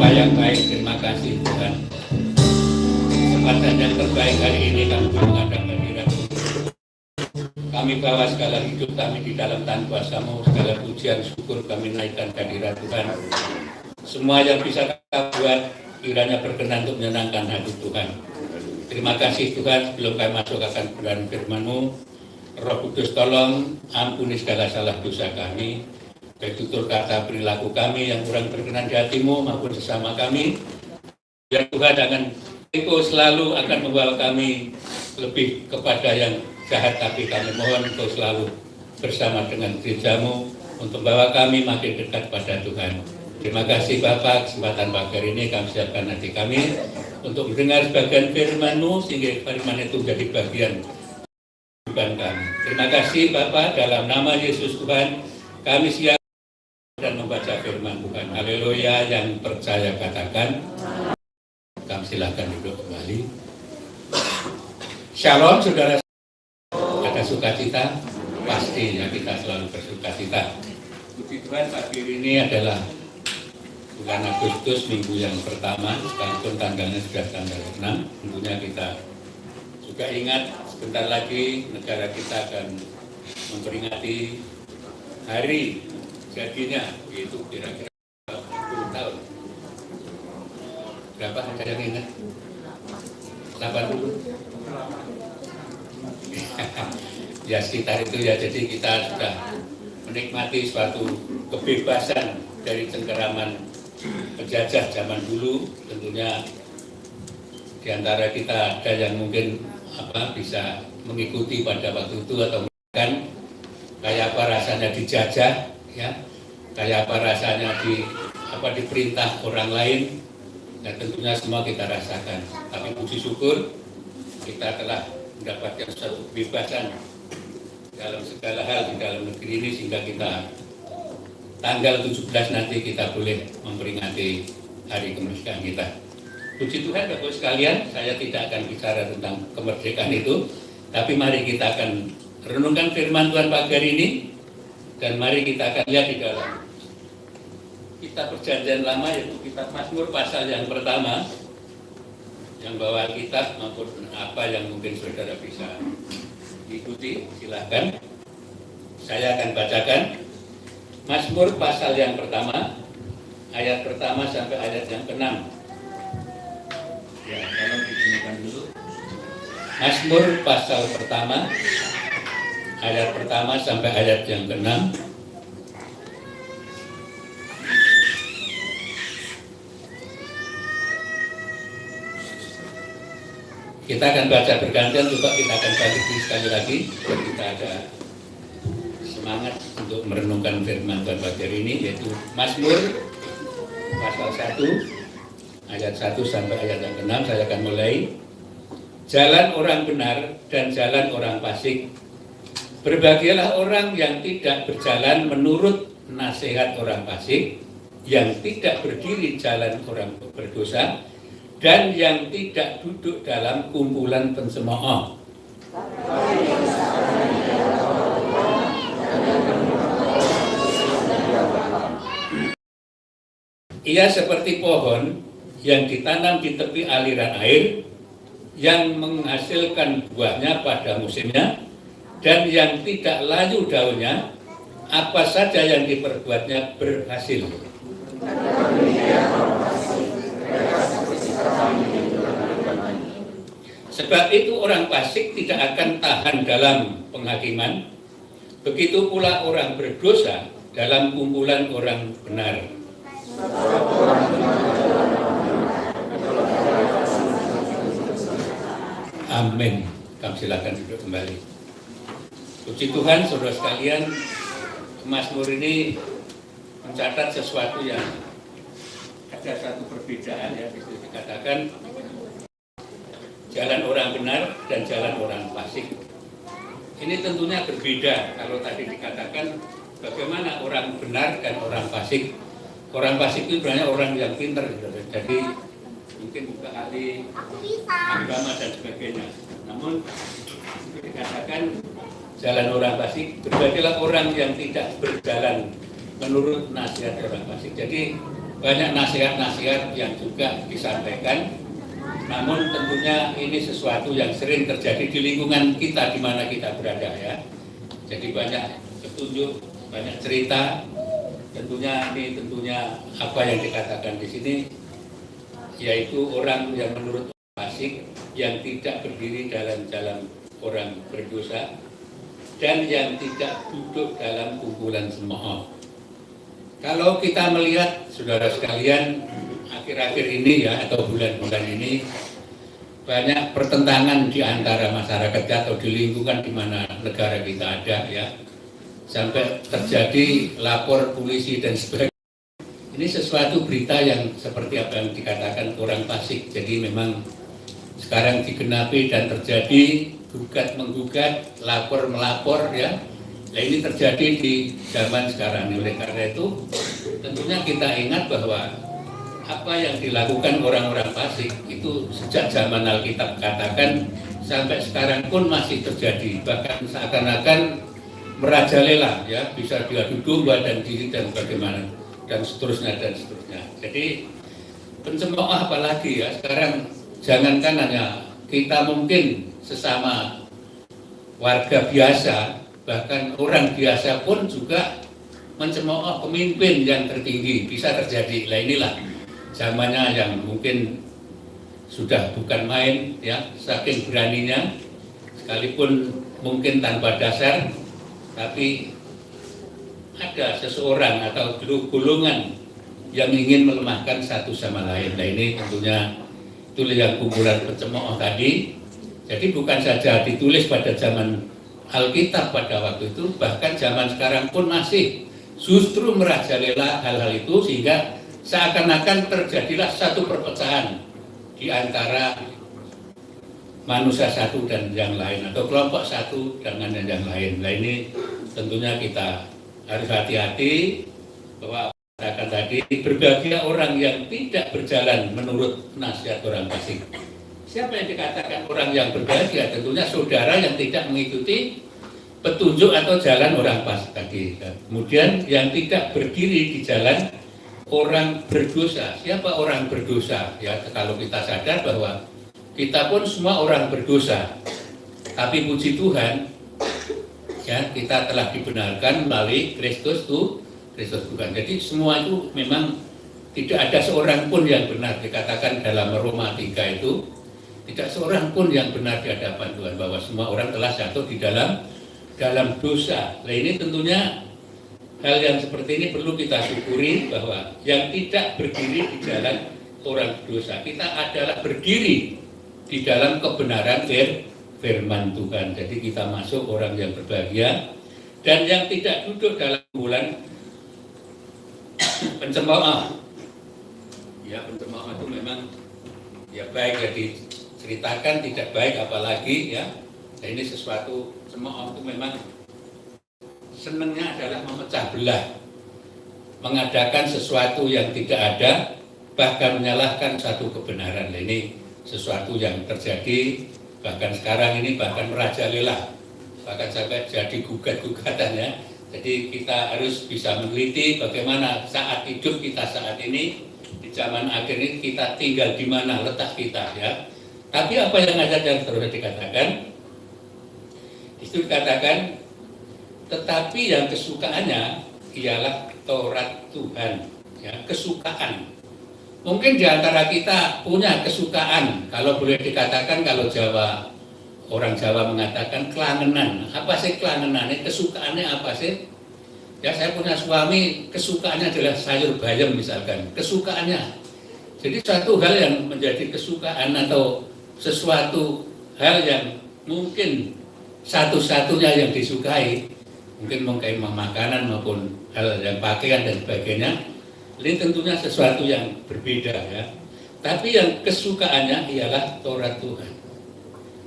Bapa yang baik, terima kasih Tuhan. Kesempatan yang terbaik hari ini kami mengadakan hadirat. Kami bawa segala hidup kami di dalam tangan kuasa-Mu, segala pujian syukur kami naikkan hadirat Tuhan. Semua yang bisa kami buat kiranya berkenan untuk menyenangkan hati Tuhan. Terima kasih Tuhan, sebelum kami masuk akan kebenaran firman-Mu, Roh Kudus tolong ampuni segala salah dosa kami, baik tutur kata perilaku kami yang kurang berkenan di hati-Mu maupun sesama kami. Ya Tuhan, jangan Engkau selalu akan membawa kami lebih kepada yang jahat, tapi kami mohon Engkau selalu bersama dengan gereja-Mu untuk membawa kami makin dekat pada Tuhan. Terima kasih Bapak, kesempatan pagi hari ini kami siapkan hati kami untuk mendengar sebagian firman-Mu sehingga firman itu menjadi bagian kehidupan kami. Terima kasih Bapak, dalam nama Yesus Tuhan kami siap dan membaca firman Tuhan. Haleluya. Yang percaya katakan. Kami silakan duduk kembali. Shalom saudara. Ada sukacita? Pasti ya, kita selalu bersukacita. Puji Tuhan, pagi ini adalah bulan Agustus, minggu yang pertama, sekalipun tanggalnya sudah tanggal 6. Tentunya kita juga ingat sebentar lagi negara kita akan memperingati hari jadinya, yaitu kira-kira 10 tahun. Berapa ada yang ingat? 80? Ya sekitar itu ya, jadi kita sudah menikmati suatu kebebasan dari cengkeraman penjajah zaman dulu. Tentunya di antara kita ada yang mungkin bisa mengikuti pada waktu itu atau bukan, kayak apa rasanya dijajah, ya, kayak apa rasanya diperintah orang lain, dan tentunya semua kita rasakan. Tapi puji syukur kita telah mendapatkan suatu kebebasan dalam segala hal di dalam negeri ini, sehingga kita tanggal 17 nanti kita boleh memperingati hari kemerdekaan kita. Puji Tuhan Bapak sekalian, saya tidak akan bicara tentang kemerdekaan itu, tapi mari kita akan renungkan firman Tuhan pagi hari ini, dan mari kita akan lihat di dalam kitab Perjanjian Lama, yaitu kitab Mazmur pasal yang pertama. Yang bawa kitab maupun apa yang mungkin saudara bisa ikuti, silakan. Saya akan bacakan Mazmur pasal yang pertama, ayat pertama sampai ayat yang ke-6. Ya, tolong digunakan dulu. Mazmur pasal pertama, ayat pertama sampai ayat yang ke-6. Kita akan baca bergantian, coba kita akan balik sekali lagi, biar kita ada semangat untuk merenungkan firman Tuhan pagi hari ini, yaitu Mazmur pasal 1, ayat 1 sampai ayat yang ke-6. Saya akan mulai. Jalan orang benar dan jalan orang fasik. Berbahagialah orang yang tidak berjalan menurut nasihat orang fasik, yang tidak berdiri jalan orang berdosa, dan yang tidak duduk dalam kumpulan pencemooh. Ia seperti pohon yang ditanam di tepi aliran air, yang menghasilkan buahnya pada musimnya, dan yang tidak layu daunnya, apa saja yang diperbuatnya berhasil. Sebab itu orang fasik tidak akan tahan dalam penghakiman, begitu pula orang berdosa dalam kumpulan orang benar. Amin. Kami silakan duduk kembali. Puji Tuhan, saudara sekalian, Mazmur ini mencatat sesuatu yang ada satu perbedaan, ya, bisa dikatakan jalan orang benar dan jalan orang fasik. Ini tentunya berbeda. Kalau tadi dikatakan bagaimana orang benar dan orang fasik. Orang fasik itu sebenarnya orang yang pintar, jadi mungkin bukan ahli agama dan sebagainya. Namun dikatakan jalan orang fasik, berbahagialah orang yang tidak berjalan menurut nasihat orang fasik. Jadi banyak nasihat-nasihat yang juga disampaikan. Namun tentunya ini sesuatu yang sering terjadi di lingkungan kita di mana kita berada ya. Jadi banyak petunjuk, banyak cerita. Tentunya apa yang dikatakan di sini yaitu orang yang menurut fasik yang tidak berdiri dalam jalan orang berdosa dan yang tidak duduk dalam kumpulan cemooh. Kalau kita melihat saudara sekalian akhir-akhir ini ya atau bulan-bulan ini banyak pertentangan di antara masyarakat atau di lingkungan di mana negara kita ada ya, sampai terjadi lapor polisi dan sebagainya. Ini sesuatu berita yang seperti apa yang dikatakan orang fasik. Jadi memang sekarang digenapi dan terjadi gugat menggugat, lapor melapor ya. Nah ini terjadi di zaman sekarang. Oleh karena itu tentunya kita ingat bahwa apa yang dilakukan orang-orang fasik itu sejak zaman Alkitab katakan sampai sekarang pun masih terjadi, bahkan seakan-akan merajalela ya, bisa diadu domba dan diri dan bagaimana dan seterusnya dan seterusnya. Jadi pencemooh apalagi ya sekarang, jangankan hanya kita mungkin sesama warga biasa, bahkan orang biasa pun juga mencemooh pemimpin yang tertinggi, bisa terjadi. Nah inilah zamannya yang mungkin sudah bukan main ya, saking beraninya, sekalipun mungkin tanpa dasar, tapi ada seseorang atau golongan yang ingin melemahkan satu sama lain. Nah ini tentunya itulah yang kumpulan pencemooh tadi. Jadi bukan saja ditulis pada zaman Alkitab pada waktu itu, bahkan zaman sekarang pun masih justru merajalela hal-hal itu, sehingga seakan-akan terjadilah satu perpecahan di antara manusia satu dan yang lain, atau kelompok satu dengan yang lain. Nah ini tentunya kita harus hati-hati bahwa katakan tadi, berbahagia orang yang tidak berjalan menurut nasihat orang fasik. Siapa yang dikatakan orang yang berbahagia? Tentunya saudara yang tidak mengikuti petunjuk atau jalan orang fasik tadi. Kemudian yang tidak berdiri di jalan orang berdosa. Siapa orang berdosa? Ya, kalau kita sadar bahwa kita pun semua orang berdosa. Tapi puji Tuhan, ya kita telah dibenarkan melalui Kristus Tuhan. Jadi semua itu memang tidak ada seorang pun yang benar, dikatakan dalam Roma 3 itu, tidak seorang pun yang benar di hadapan Tuhan, bahwa semua orang telah jatuh di dalam dosa. Nah ini tentunya hal yang seperti ini perlu kita syukuri, bahwa yang tidak berdiri di jalan orang dosa, kita adalah berdiri di dalam kebenaran firman Tuhan. Jadi kita masuk orang yang berbahagia dan yang tidak duduk dalam kumpulan pencemooh. Ya, pencemooh itu memang ya baik ya diceritakan, tidak baik apalagi ya. Nah ini sesuatu cemooh itu memang senangnya adalah memecah belah, mengadakan sesuatu yang tidak ada, bahkan menyalahkan satu kebenaran. Nah, ini sesuatu yang terjadi bahkan sekarang ini, bahkan merajalela, bahkan sampai jadi gugat-gugatan ya. Jadi kita harus bisa meneliti bagaimana saat hidup kita saat ini, di zaman akhir ini kita tinggal di mana letak kita ya. Tapi apa yang ada yang terus dikatakan, itu dikatakan, tetapi yang kesukaannya ialah Taurat Tuhan, ya, kesukaan. Mungkin di antara kita punya kesukaan, kalau boleh dikatakan, kalau Jawa, orang Jawa mengatakan kelangenan. Apa sih kelangenan? Kesukaannya apa sih? Ya saya punya suami, kesukaannya adalah sayur bayam misalkan, kesukaannya. Jadi suatu hal yang menjadi kesukaan atau sesuatu hal yang mungkin satu-satunya yang disukai, mungkin makanan maupun hal yang pakaian dan sebagainya, ini tentunya sesuatu yang berbeda ya. Tapi yang kesukaannya ialah Taurat Tuhan.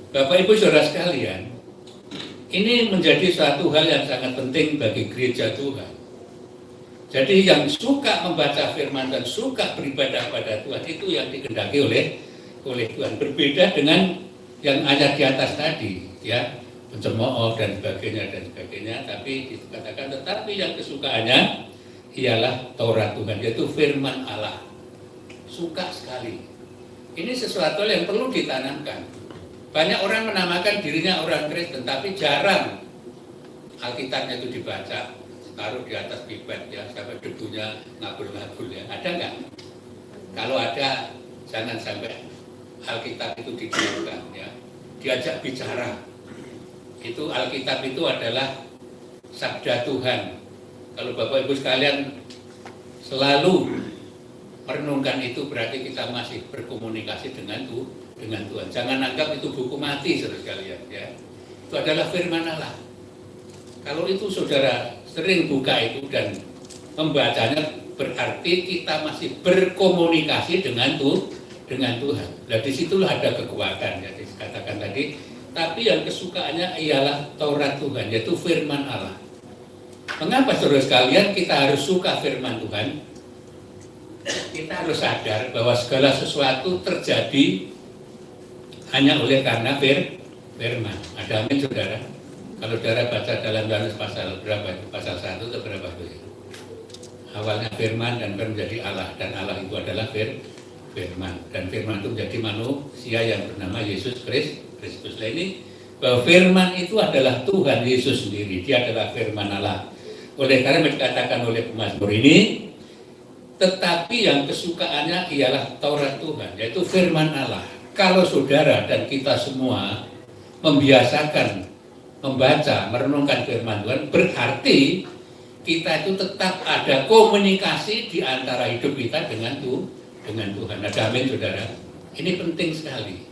Bapak Ibu Saudara sekalian, ini menjadi suatu hal yang sangat penting bagi gereja Tuhan. Jadi yang suka membaca firman dan suka beribadah pada Tuhan, itu yang dikehendaki oleh Tuhan. Berbeda dengan yang ayat di atas tadi ya, pencemooh dan sebagainya, tapi dikatakan tetapi yang kesukaannya ialah Taurat Tuhan, yaitu firman Allah. Suka sekali. Ini sesuatu yang perlu ditanamkan. Banyak orang menamakan dirinya orang Kristen, tapi jarang Alkitabnya itu dibaca, taruh di atas pipet ya, sampai debunya ngabul-ngabul ya. Ada nggak? Kalau ada, jangan sampai Alkitab itu dijauhkan ya. Diajak bicara. Itu Alkitab itu adalah sabda Tuhan. Kalau Bapak Ibu sekalian selalu merenungkan itu, berarti kita masih berkomunikasi dengan Tuhan. Jangan anggap itu buku mati, saudara sekalian ya. Itu adalah firman Allah. Kalau itu saudara sering buka itu dan membacanya, berarti kita masih berkomunikasi dengan Tuhan. Nah, disitulah ada kekuatan. Jadi katakan tadi, tapi yang kesukaannya ialah Taurat Tuhan, yaitu firman Allah. Mengapa saudara sekalian kita harus suka firman Tuhan? Kita harus sadar bahwa segala sesuatu terjadi hanya oleh karena firman. Ada amin saudara? Kalau saudara baca dalam Yohanes pasal berapa? Pasal 1 atau berapa itu? Awalnya firman dan firman menjadi Allah, dan Allah itu adalah firman, dan firman itu menjadi manusia yang bernama Yesus Kristus. Nah, ini bahwa firman itu adalah Tuhan Yesus sendiri, dia adalah firman Allah. Oleh karena dikatakan oleh pemazmur ini, tetapi yang kesukaannya ialah Taurat Tuhan, yaitu firman Allah. Kalau saudara dan kita semua membiasakan membaca, merenungkan firman Tuhan, berarti kita itu tetap ada komunikasi di antara hidup kita dengan Tuhan. Ada amin saudara? Ini penting sekali.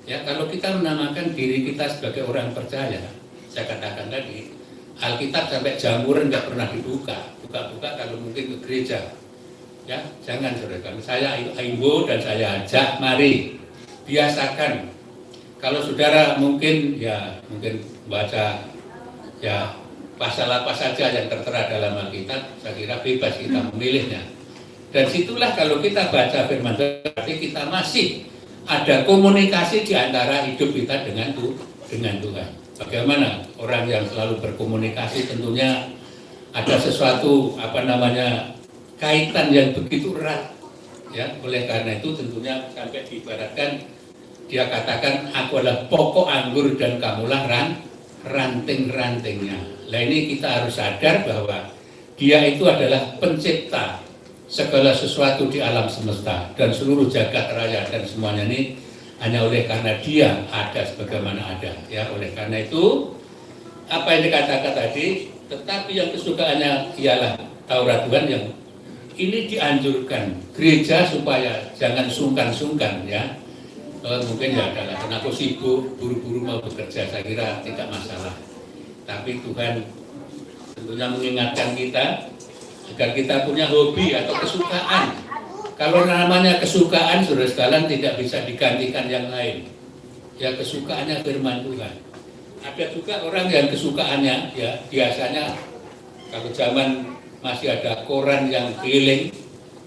Ya, kalau kita menamakan diri kita sebagai orang percaya, saya katakan tadi, Alkitab sampai jamuran nggak pernah dibuka. Buka-buka kalau mungkin ke gereja. Ya, jangan saudara. Saya himbau dan saya ajak, mari biasakan. Kalau saudara mungkin baca ya pasal apa saja yang tertera dalam Alkitab, saya kira bebas kita memilihnya. Dan situlah kalau kita baca firman Tuhan, berarti kita masih ada komunikasi di antara hidup kita dengan Tuhan. Bagaimana orang yang selalu berkomunikasi, tentunya ada sesuatu kaitan yang begitu erat. Ya, oleh karena itu tentunya sampai diibaratkan dia katakan, aku adalah pokok anggur dan kamulah ranting-rantingnya. Nah, ini kita harus sadar bahwa dia itu adalah pencipta segala sesuatu di alam semesta dan seluruh jagat raya, dan semuanya ini hanya oleh karena dia ada sebagaimana ada. Ya, oleh karena itu apa yang dikatakan tadi, tetapi yang kesukaannya ialah Taurat Tuhan, yang ini dianjurkan gereja supaya jangan sungkan-sungkan ya. Mungkin ya adalah karena aku sibuk, buru-buru mau bekerja, saya kira tidak masalah. Tapi Tuhan tentunya mengingatkan kita agar kita punya hobi atau kesukaan. Kalau namanya kesukaan, saudara sekalian, tidak bisa digantikan yang lain. Ya, kesukaannya firman Tuhan. Ada juga orang yang kesukaannya ya biasanya kalau zaman masih ada koran yang keliling,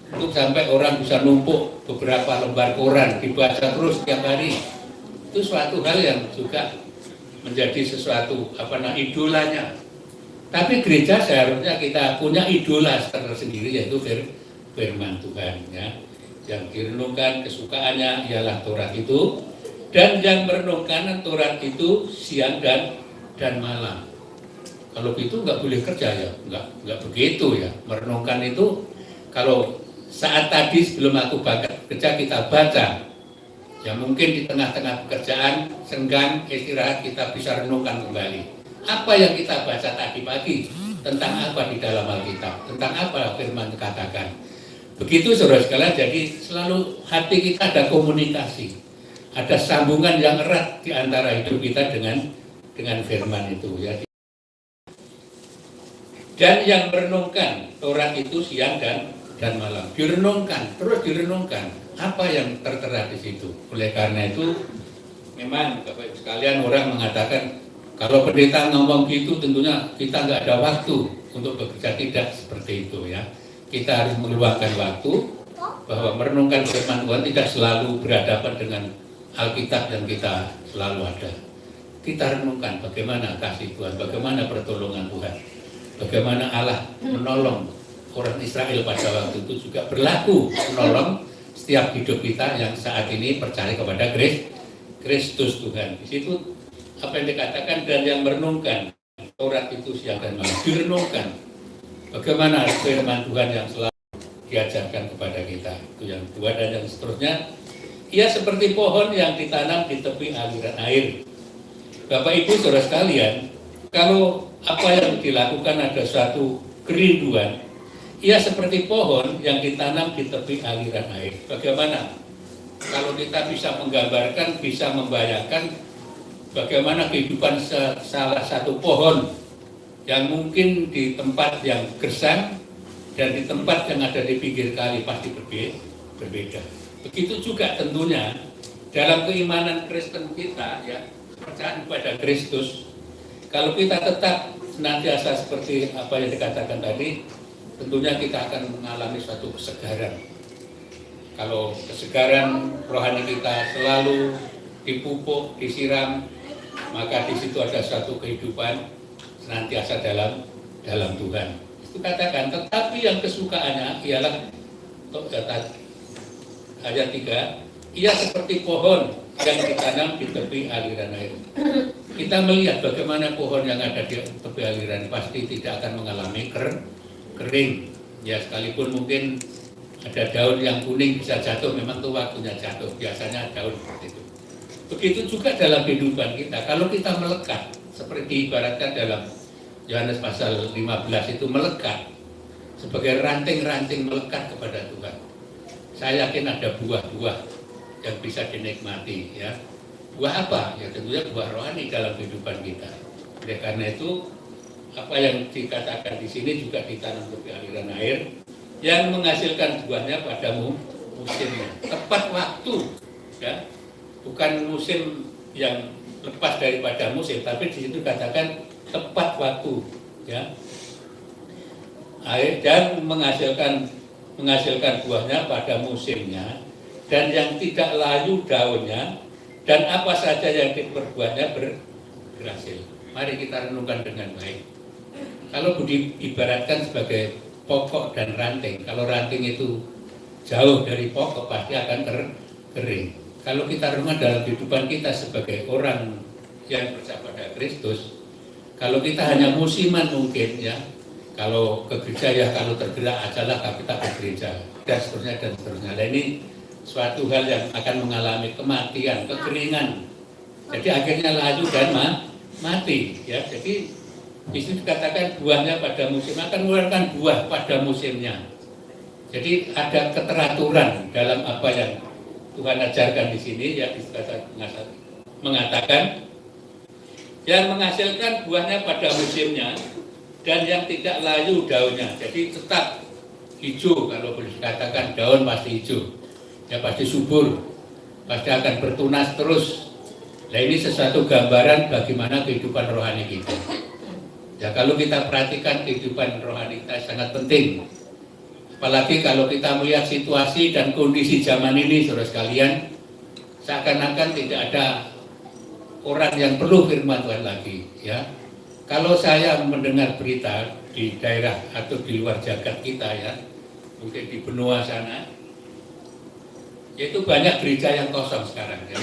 itu sampai orang bisa numpuk beberapa lembar koran, dibaca terus setiap hari. Itu suatu hal yang juga menjadi sesuatu idolanya. Tapi gereja seharusnya kita punya idola tersendiri, yaitu firman Tuhan ya. Yang direnungkan kesukaannya ialah Taurat itu, dan yang merenungkan Taurat itu siang dan malam. Kalau itu nggak boleh kerja ya, nggak begitu ya. Merenungkan itu kalau saat tadi sebelum aku kerja kita baca, ya mungkin di tengah-tengah pekerjaan senggang istirahat kita bisa renungkan kembali apa yang kita baca tadi pagi, tentang apa di dalam Alkitab, tentang apa firman katakan. Begitu saudara sekalian, jadi selalu hati kita ada komunikasi, ada sambungan yang erat di antara hidup kita dengan firman itu ya. Dan yang merenungkan Taurat itu siang dan malam, direnungkan, terus direnungkan apa yang tertera di situ. Oleh karena itu, memang Bapak Ibu sekalian, orang mengatakan kalau pendeta ngomong gitu, tentunya kita nggak ada waktu untuk bekerja. Tidak seperti itu ya. Kita harus meluangkan waktu, bahwa merenungkan firman Tuhan tidak selalu berhadapan dengan Alkitab yang kita selalu ada. Kita renungkan bagaimana kasih Tuhan, bagaimana pertolongan Tuhan, bagaimana Allah menolong orang Israel pada waktu itu juga berlaku menolong setiap hidup kita yang saat ini percaya kepada Kristus Tuhan. Di situ apa yang dikatakan dan yang merenungkan Taurat itu siang dan malam, direnungkan bagaimana firman Tuhan yang selalu diajarkan kepada kita. Itu yang kedua, dan yang seterusnya, ia seperti pohon yang ditanam di tepi aliran air. Bapak Ibu saudara sekalian, kalau apa yang dilakukan ada suatu kerinduan, ia seperti pohon yang ditanam di tepi aliran air. Bagaimana? Kalau kita bisa menggambarkan, bisa membayangkan bagaimana kehidupan salah satu pohon yang mungkin di tempat yang gersang dan di tempat yang ada di pinggir kali pasti berbeda. Begitu juga tentunya dalam keimanan Kristen kita, ya, percaya kepada Kristus. Kalau kita tetap senantiasa seperti apa yang dikatakan tadi, tentunya kita akan mengalami suatu kesegaran. Kalau kesegaran rohani kita selalu dipupuk, disiram, maka di situ ada suatu kehidupan senantiasa dalam Tuhan. Itu katakan, tetapi yang kesukaannya ialah ayat 3, ia seperti pohon yang ditanam di tepi aliran air. Kita melihat bagaimana pohon yang ada di tepi aliran pasti tidak akan mengalami kering. Ya, sekalipun mungkin ada daun yang kuning bisa jatuh, memang itu waktunya jatuh. Biasanya daun seperti itu. Begitu juga dalam kehidupan kita. Kalau kita melekat, seperti ibaratkan dalam Yohanes pasal 15 itu melekat, sebagai ranting-ranting melekat kepada Tuhan. Saya yakin ada buah-buah yang bisa dinikmati, ya. Buah apa? Ya tentunya buah rohani dalam kehidupan kita. Oleh karena itu, apa yang dikatakan di sini juga ditanam di aliran air yang menghasilkan buahnya pada musimnya. Tepat waktu, ya. Bukan musim yang lepas daripada musim, tapi di situ katakan tepat waktu, ya. Air dan menghasilkan buahnya pada musimnya, dan yang tidak layu daunnya, dan apa saja yang diperbuatnya berhasil. Mari kita renungkan dengan baik. Kalau diibaratkan sebagai pokok dan ranting, kalau ranting itu jauh dari pokok pasti akan kering. Kalau kita renungkan dalam kehidupan kita sebagai orang yang percaya pada Kristus, kalau kita hanya musiman mungkin, ya, kalau ke gereja ya kalau tergerak ajalah kita ke gereja, dan seterusnya dan seterusnya. Nah, ini suatu hal yang akan mengalami kematian, kekeringan. Jadi akhirnya layu dan mati, ya. Jadi di situ dikatakan buahnya pada musim, akan mengeluarkan buah pada musimnya. Jadi ada keteraturan dalam apa yang Tuhan ajarkan di sini, ya, mengatakan yang menghasilkan buahnya pada musimnya dan yang tidak layu daunnya. Jadi tetap hijau, kalau boleh dikatakan daun pasti hijau, ya pasti subur, pasti akan bertunas terus. Nah, ini sesuatu gambaran bagaimana kehidupan rohani kita. Ya, kalau kita perhatikan kehidupan rohani kita sangat penting. Apalagi kalau kita melihat situasi dan kondisi zaman ini, saudara sekalian, seakan-akan tidak ada orang yang perlu firman Tuhan lagi, ya. Kalau saya mendengar berita di daerah atau di luar jagat kita, ya, mungkin di benua sana, yaitu banyak gereja yang kosong sekarang, ya.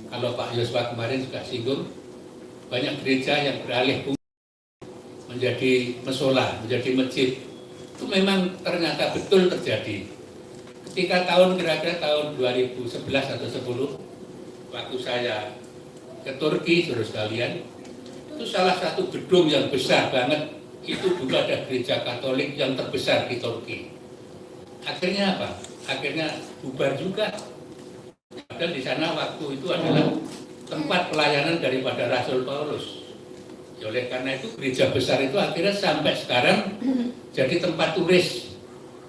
Kalau Pak Yosua kemarin juga singgung, banyak gereja yang beralih menjadi musola, menjadi masjid. Itu memang ternyata betul terjadi. Ketika kira-kira tahun 2011 atau 10, waktu saya ke Turki, saudara sekalian, itu salah satu gedung yang besar banget, itu dulu ada gereja Katolik yang terbesar di Turki. Akhirnya apa? Akhirnya bubar juga. Padahal di sana waktu itu adalah tempat pelayanan daripada Rasul Paulus. Ya, oleh karena itu gereja besar itu akhirnya sampai sekarang jadi tempat turis.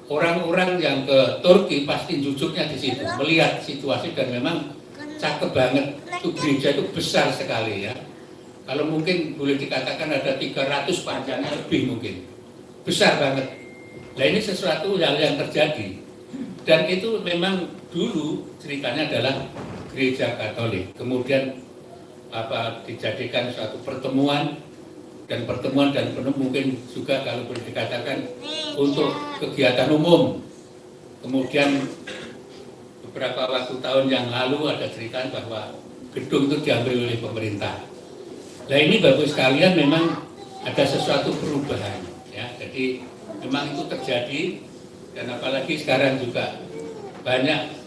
Orang-orang yang ke Turki pasti jujurnya di situ, melihat situasi, dan memang cakep banget. Itu gereja itu besar sekali, ya. Kalau mungkin boleh dikatakan ada 300 panjangnya lebih mungkin. Besar banget. Nah, ini sesuatu hal yang terjadi. Dan itu memang dulu ceritanya adalah gereja Katolik. Kemudian dijadikan suatu pertemuan dan pertemuan dan penuh mungkin juga kalau boleh dikatakan untuk kegiatan umum. Kemudian beberapa waktu tahun yang lalu ada cerita bahwa gedung itu diambil oleh pemerintah. Nah ini Bapak sekalian memang ada sesuatu perubahan ya. Jadi memang itu terjadi dan apalagi sekarang juga banyak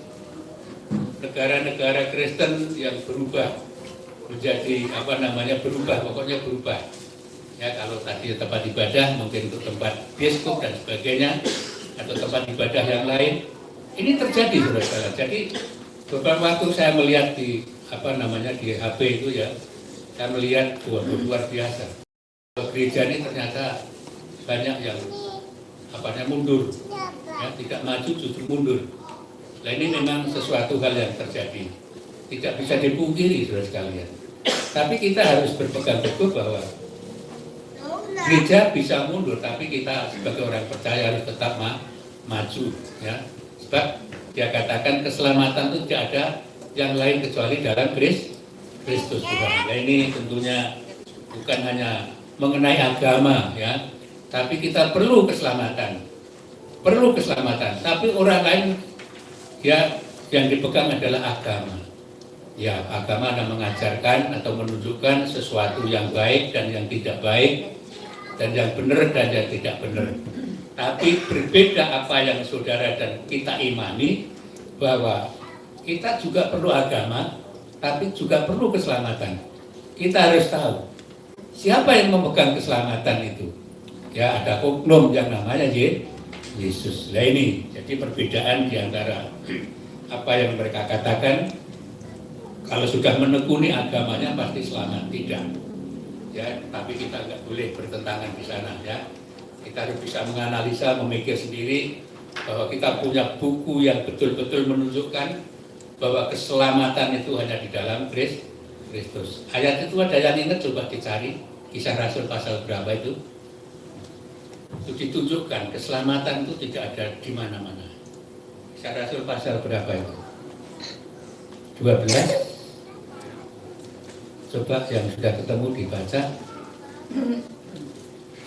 negara-negara Kristen yang berubah menjadi berubah, pokoknya berubah. Ya kalau tadi tempat ibadah mungkin untuk tempat bioskop dan sebagainya atau tempat ibadah yang lain, ini terjadi saudara. Jadi beberapa waktu saya melihat di di HP itu ya, saya melihat luar biasa. Gereja ini ternyata banyak yang mundur, ya, tidak maju justru mundur. Nah ini memang sesuatu hal yang terjadi, tidak bisa dipungkiri saudara sekalian. Tapi kita harus berpegang teguh bahwa gereja bisa mundur, tapi kita sebagai orang percaya harus tetap maju, ya. Sebab dia katakan keselamatan itu tidak ada yang lain kecuali dalam Kristus Tuhan. Nah ini tentunya bukan hanya mengenai agama, ya, tapi kita perlu keselamatan, Tapi orang lain, ya, yang dipegang adalah agama. Ya, agama yang mengajarkan atau menunjukkan sesuatu yang baik dan yang tidak baik, dan yang benar dan yang tidak benar. Tapi berbeda apa yang saudara dan kita imani, bahwa kita juga perlu agama, tapi juga perlu keselamatan. Kita harus tahu siapa yang memegang keselamatan itu. Ya, ada oknum yang namanya Yesus. Nah ini, jadi perbedaan di antara apa yang mereka katakan, kalau sudah menekuni agamanya pasti selamat, tidak. Ya, tapi kita nggak boleh bertentangan di sana, ya. Kita harus bisa menganalisa, memikir sendiri bahwa kita punya buku yang betul-betul menunjukkan bahwa keselamatan itu hanya di dalam Kristus. Ayat itu ada yang ingat, coba dicari Kisah Rasul pasal berapa itu? Itu ditunjukkan keselamatan itu tidak ada di mana-mana. Kisah Rasul pasal berapa itu? 12. Coba yang sudah ketemu dibaca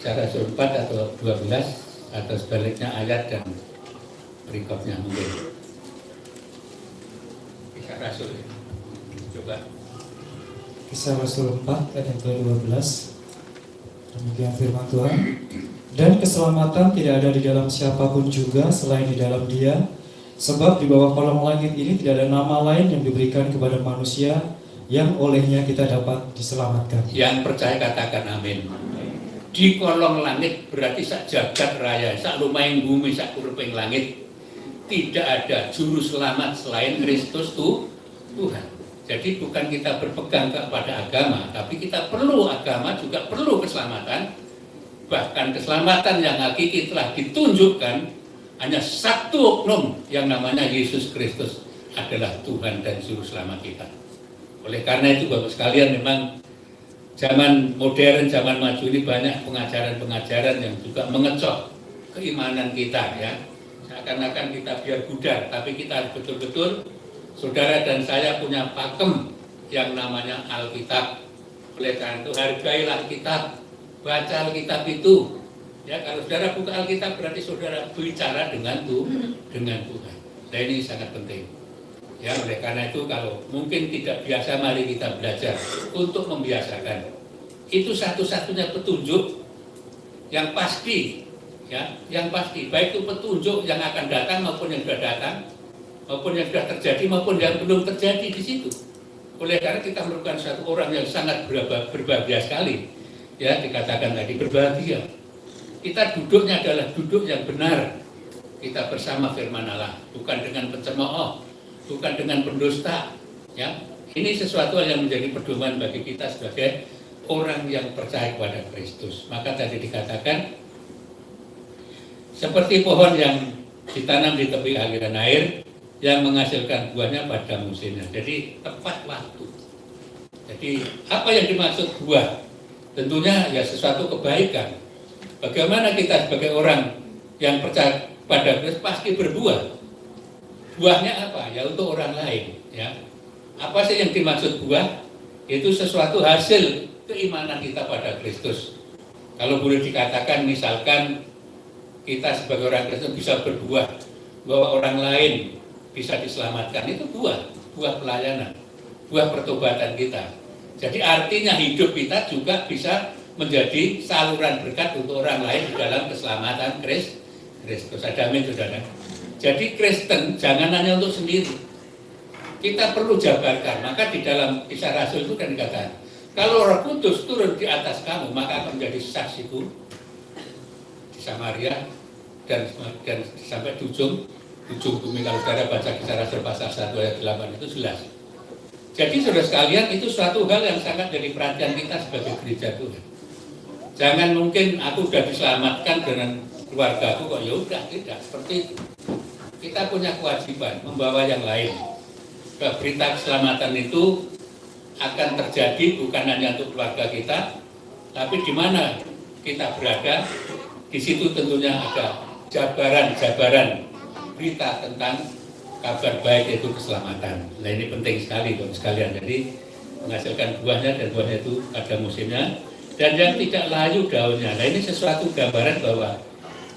Kisah Rasul 4 atau 12 atau sebaliknya ayat dan berikutnya mungkin. Kisah Rasul coba. Kisah Rasul 4 ayat 12. Demikian firman Tuhan. Dan keselamatan tidak ada di dalam siapapun juga selain di dalam Dia, sebab di bawah kolong langit ini tidak ada nama lain yang diberikan kepada manusia yang olehnya kita dapat diselamatkan. Yang percaya katakan amin. Di kolong langit berarti sak jagat raya, sak lumayan bumi, sak kuruping langit, tidak ada juru selamat selain Kristus Tuhan. Jadi bukan kita berpegang kepada agama, tapi kita perlu agama, juga perlu keselamatan. Bahkan keselamatan yang hakiki telah ditunjukkan hanya satu oknum yang namanya Yesus Kristus adalah Tuhan dan juru selamat kita. Oleh karena itu Bapak sekalian, memang zaman modern, zaman maju ini banyak pengajaran-pengajaran yang juga mengecoh keimanan kita, ya. Seakan-akan kita biar gudar, tapi kita harus betul-betul, saudara dan saya punya pakem yang namanya Alkitab. Oleh karena itu hargailah Alkitab, baca Alkitab itu. Ya, kalau saudara buka Alkitab berarti saudara bicara dengan Tuhan. Nah ini sangat penting. Ya, oleh karena itu kalau mungkin tidak biasa, mari kita belajar untuk membiasakan. Itu satu-satunya petunjuk yang pasti, ya, yang pasti. Baik itu petunjuk yang akan datang maupun yang sudah datang, maupun yang sudah terjadi maupun yang belum terjadi di situ. Oleh karena kita merupakan satu orang yang sangat berbahagia sekali. Ya, dikatakan tadi berbahagia. Kita duduknya adalah duduk yang benar. Kita bersama firman Allah, bukan dengan pencemooh, bukan dengan pendusta, ya. Ini sesuatu yang menjadi pedoman bagi kita sebagai orang yang percaya kepada Kristus. Maka tadi dikatakan seperti pohon yang ditanam di tepi aliran air yang menghasilkan buahnya pada musimnya. Jadi tepat waktu. Jadi apa yang dimaksud buah? Tentunya ya sesuatu kebaikan. Bagaimana kita sebagai orang yang percaya pada Kristus pasti berbuah. Buahnya apa? Ya untuk orang lain, ya. Apa sih yang dimaksud buah? Itu sesuatu hasil keimanan kita pada Kristus. Kalau boleh dikatakan misalkan kita sebagai orang Kristen bisa berbuah bahwa orang lain bisa diselamatkan, itu buah pelayanan, buah pertobatan kita. Jadi artinya hidup kita juga bisa menjadi saluran berkat untuk orang lain di dalam keselamatan Kristus. Ada amin, saudara. Jadi Kristen jangan hanya untuk sendiri. Kita perlu jabarkan. Maka di dalam Kisah Rasul itu kan dikatakan, kalau Roh Kudus turun di atas kamu, maka akan menjadi saksiku di Samaria dan sampai di ujung bumi. Kalau saudara baca Kisah Rasul pasal 1 ayat 8 itu jelas. Jadi saudara sekalian, itu suatu hal yang sangat jadi perhatian kita sebagai gereja Tuhan. Jangan mungkin aku sudah diselamatkan dengan keluarga aku kok, ya udah, tidak seperti itu. Kita punya kewajiban membawa yang lain. Berita keselamatan itu akan terjadi bukan hanya untuk keluarga kita, tapi di mana kita berada, di situ tentunya ada jabaran berita tentang kabar baik, yaitu keselamatan. Nah, ini penting sekali Bapak sekalian. Jadi menghasilkan buahnya, dan buahnya itu pada musimnya, dan yang tidak layu daunnya. Nah, ini sesuatu gambaran bahwa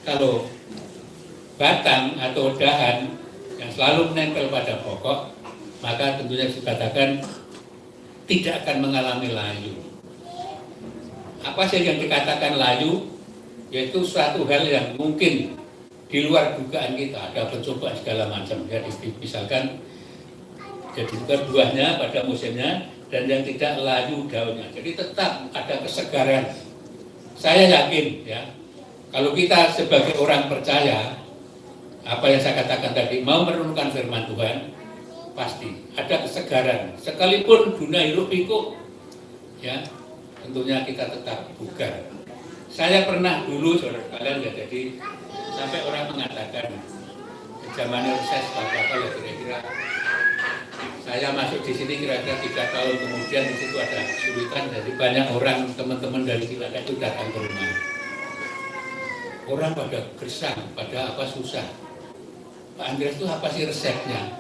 kalau batang atau dahan yang selalu menempel pada pokok, maka tentunya dikatakan tidak akan mengalami layu. Apa sih yang dikatakan layu? Yaitu suatu hal yang mungkin di luar dugaan kita, ada pencobaan segala macam. Jadi misalkan jadi bukan buahnya pada musimnya, dan yang tidak layu daunnya. Jadi tetap ada kesegaran. Saya yakin ya, kalau kita sebagai orang percaya, apa yang saya katakan tadi, mau merenungkan firman Tuhan, pasti ada kesegaran. Sekalipun dunia hiruk pikuk, ya tentunya kita tetap bugar. Saya pernah dulu, saudara sekalian, ya, jadi sampai orang mengatakan zaman reses apa ya, kira-kira saya masuk di sini kira-kira 3 tahun kemudian, di situ ada kesulitan, jadi banyak orang, teman-teman dari Cilacap itu datang ke rumah. Orang pada gersang, pada apa susah. Pak Andreas itu apa sih resepnya?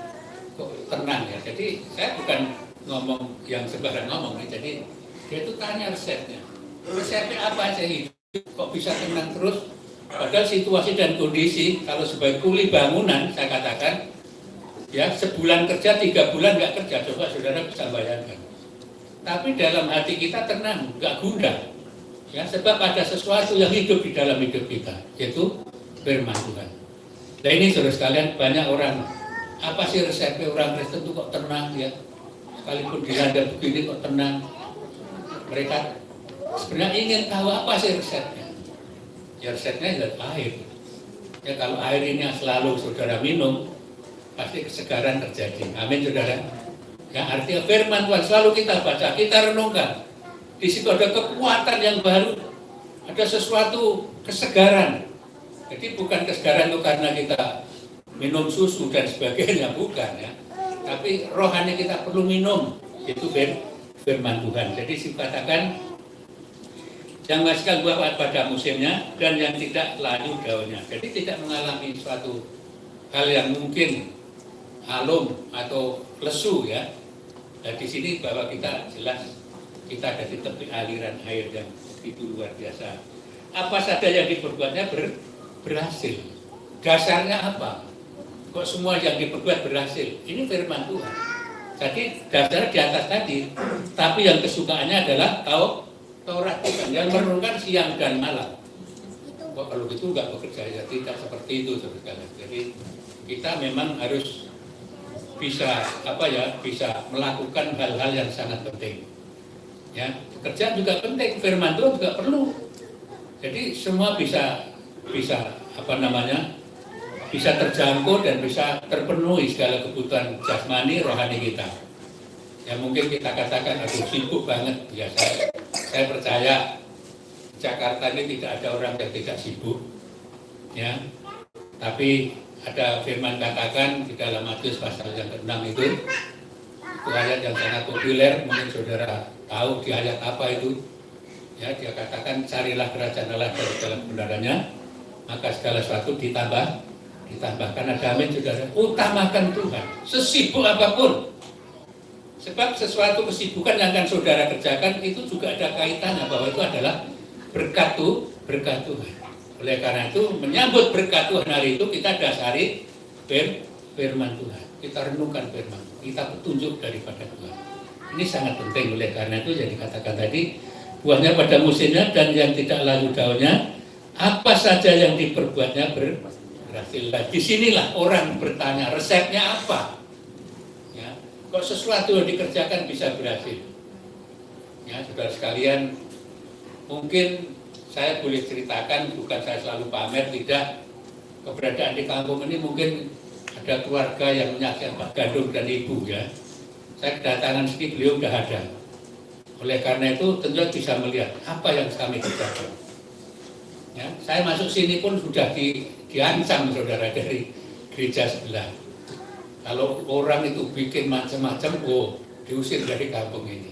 Kok tenang ya? Jadi saya bukan ngomong yang sembarang ngomong, jadi dia itu tanya resepnya. Resepnya apa aja hidup? Kok bisa tenang terus? Padahal situasi dan kondisi, kalau sebagai kuli bangunan, saya katakan, ya sebulan kerja, 3 bulan nggak kerja, coba saudara bisa bayangkan. Tapi dalam hati kita tenang, nggak gundah. Ya, sebab ada sesuatu yang hidup di dalam hidup kita, yaitu firman Tuhan. Nah ini saudara sekalian, banyak orang, apa sih resepnya orang Kristen itu kok tenang ya? Sekalipun dilanda begini kok tenang. Mereka sebenarnya ingin tahu apa sih resepnya. Ya resepnya adalah air. Ya kalau air ini selalu saudara minum, pasti kesegaran terjadi. Amin saudara. Ya artinya firman Tuhan selalu kita baca, kita renungkan. Di situ ada kekuatan yang baru, ada sesuatu kesegaran. Jadi bukan kesegaran itu karena kita minum susu dan sebagainya, bukan ya. Tapi rohani kita perlu minum, itu firman Tuhan. Jadi dikatakan yang menghasilkan buah pada musimnya dan yang tidak layu daunnya. Jadi tidak mengalami suatu hal yang mungkin alum atau lesu ya. Dan di sini bahwa kita jelas kita ada di tepi aliran air yang begitu luar biasa. Apa saja yang diperbuatnya berhasil. Dasarnya apa? Kok semua yang diperbuat berhasil? Ini firman Tuhan. Jadi dasarnya di atas tadi. Tapi yang kesukaannya adalah Taurat Tuhan yang merenungkan siang dan malam. Kok kalau gitu nggak bekerja ya, tidak seperti itu saudara. Jadi kita memang harus bisa bisa melakukan hal-hal yang sangat penting. Ya, kerja juga penting, firman Tuhan juga perlu. Jadi semua bisa bisa terjangkau dan bisa terpenuhi segala kebutuhan jasmani rohani kita. Ya mungkin kita katakan aduh sibuk banget ya, saya percaya Jakarta ini tidak ada orang yang tidak sibuk ya. Tapi ada firman katakan di dalam Matius pasal yang ke-6 itu ayat yang sangat populer, mungkin saudara tahu di ayat apa itu ya. Dia katakan carilah kerajaan Allah dan segala kebenarannya, maka segala sesuatu ditambahkan. Ada amin saudara. Utamakan Tuhan sesibuk apapun, sebab sesuatu kesibukan yang akan saudara kerjakan itu juga ada kaitannya bahwa itu adalah berkat Tuhan. Oleh karena itu menyambut berkat Tuhan hari itu kita dasari firman Tuhan. Kita renungkan firman, kita petunjuk daripada Tuhan. Ini sangat penting. Oleh karena itu yang dikatakan tadi, buahnya pada musimnya dan yang tidak layu daunnya, apa saja yang diperbuatnya berhasil. Disinilah orang bertanya, resepnya apa? Ya, kok sesuatu yang dikerjakan bisa berhasil? Ya, saudara sekalian, mungkin saya boleh ceritakan, bukan saya selalu pamer, tidak. Keberadaan di kampung ini mungkin ada keluarga yang menyaksikan Pak Gandung dan Ibu ya. Saya kedatangan sini, beliau sudah ada. Oleh karena itu tentu bisa melihat apa yang kami kerjakan. Ya, saya masuk sini pun sudah diancam saudara dari gereja sebelah. Kalau orang itu bikin macam-macam, diusir dari kampung ini.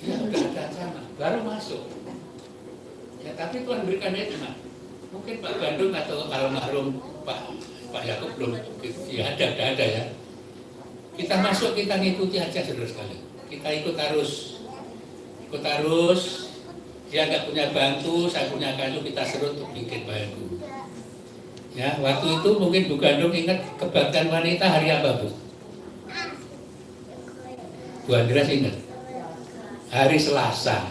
Ya sudah ada ancaman, baru masuk. Ya, tapi Tuhan berikan hikmah. Mungkin Pak Bandung atau almarhum Pak Yakub belum, ya ada ya. Kita masuk, kita ngikuti aja saudara sekalian. Kita ikut arus. Dia nggak punya bantu, saya punya kayu, kita serut untuk bikin bantu. Ya, waktu itu mungkin Bu Gandung ingat kebaktian wanita hari apa Bu? Bu Andreas ingat? Hari Selasa.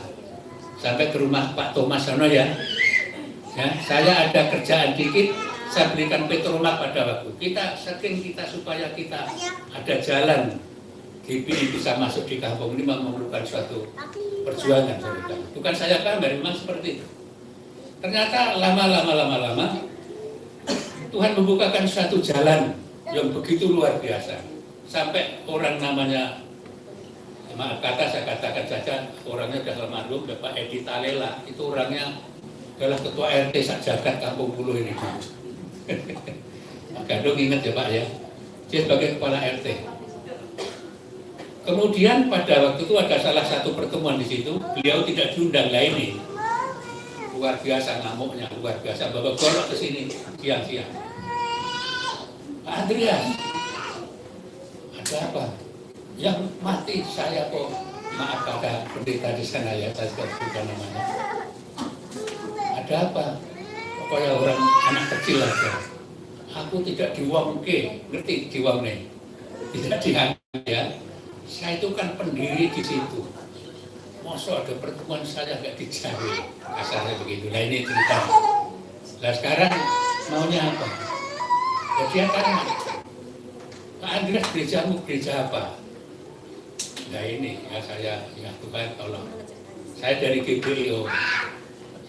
Sampai ke rumah Pak Thomas Sono ya. Ya, saya ada kerjaan dikit, saya berikan petrolak pada waktu. Kita supaya kita ada jalan GPI bisa masuk di kampung ini memerlukan suatu perjuangan. Bukan saya pamer, memang seperti itu. Ternyata lama Tuhan membukakan suatu jalan yang begitu luar biasa. Sampai orang namanya, maaf kata saya katakan saja, orangnya sudah almarhum Bapak Edi Talela, itu orangnya adalah ketua RT sak jagat Kampung Buluh ini. Pak Gandung ingat ya Pak ya, dia sebagai kepala RT. Kemudian pada waktu itu ada salah satu pertemuan di situ, beliau tidak diundang lah ini. Luar biasa ngamuknya, luar biasa, bawa golok ke sini siang-siang. Pak Andreas, ada apa? Yang mati saya kok, maaf kata pendeta di sana ya, saya sebutkan namanya. Ada apa? Pokoknya orang anak kecil aja. Aku tidak diwongke, ngerti diwongke? Tidak dianggap ya. Saya itu kan pendiri di situ. Masa ada pertemuan saya nggak dijamin, kasarnya begitu. Nah ini cerita. Nah sekarang maunya apa? Jadi akan Pak Andreas gerejamu gereja apa? Nah ini ya saya, ya Tuhan tolong. Saya dari GPI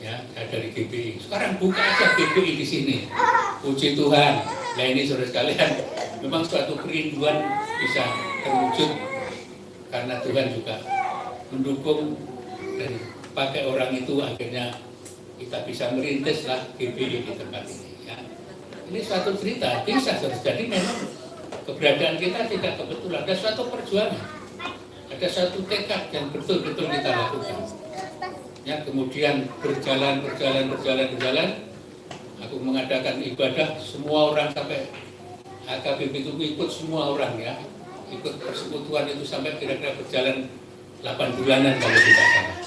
ya, saya dari GPI. Sekarang buka aja GPI di sini. Puji Tuhan. Nah ini saudara sekalian, memang suatu kerinduan bisa terwujud karena Tuhan juga mendukung dan pakai orang itu akhirnya kita bisa merintis lah GPI di tempat ini. Ya. Ini suatu cerita, bisa jadi memang keberadaan kita tidak kebetulan, ada suatu perjuangan, ada suatu tekad yang betul-betul kita lakukan. Ya, kemudian berjalan, aku mengadakan ibadah, semua orang sampai HKBP itu ikut semua orang ya, ikut persekutuan itu sampai kira-kira berjalan 8 bulanan kalau tidak salah.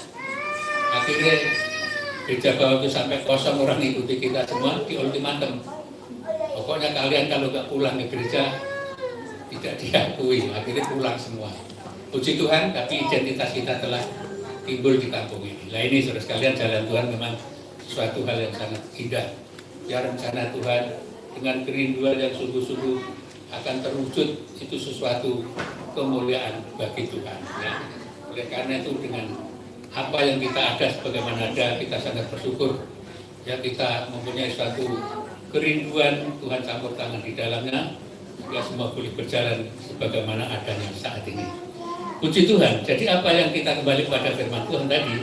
Akhirnya gereja bawah itu sampai kosong, orang ikuti kita semua di ultimatum. Pokoknya kalian kalau nggak pulang ke gereja tidak diakui, akhirnya pulang semua. Puji Tuhan, tapi identitas kita telah timbul di kampung ini. Nah ini saudara sekalian, jalan Tuhan memang suatu hal yang sangat indah. Ya rencana Tuhan dengan kerinduan yang sungguh-sungguh akan terwujud, itu sesuatu kemuliaan bagi Tuhan. Ya. Oleh karena itu dengan apa yang kita ada sebagaimana ada, kita sangat bersyukur. Ya kita mempunyai suatu kerinduan, Tuhan campur tangan di dalamnya, ya semua boleh berjalan sebagaimana adanya saat ini. Puji Tuhan. Jadi apa yang kita kembali pada firman Tuhan tadi,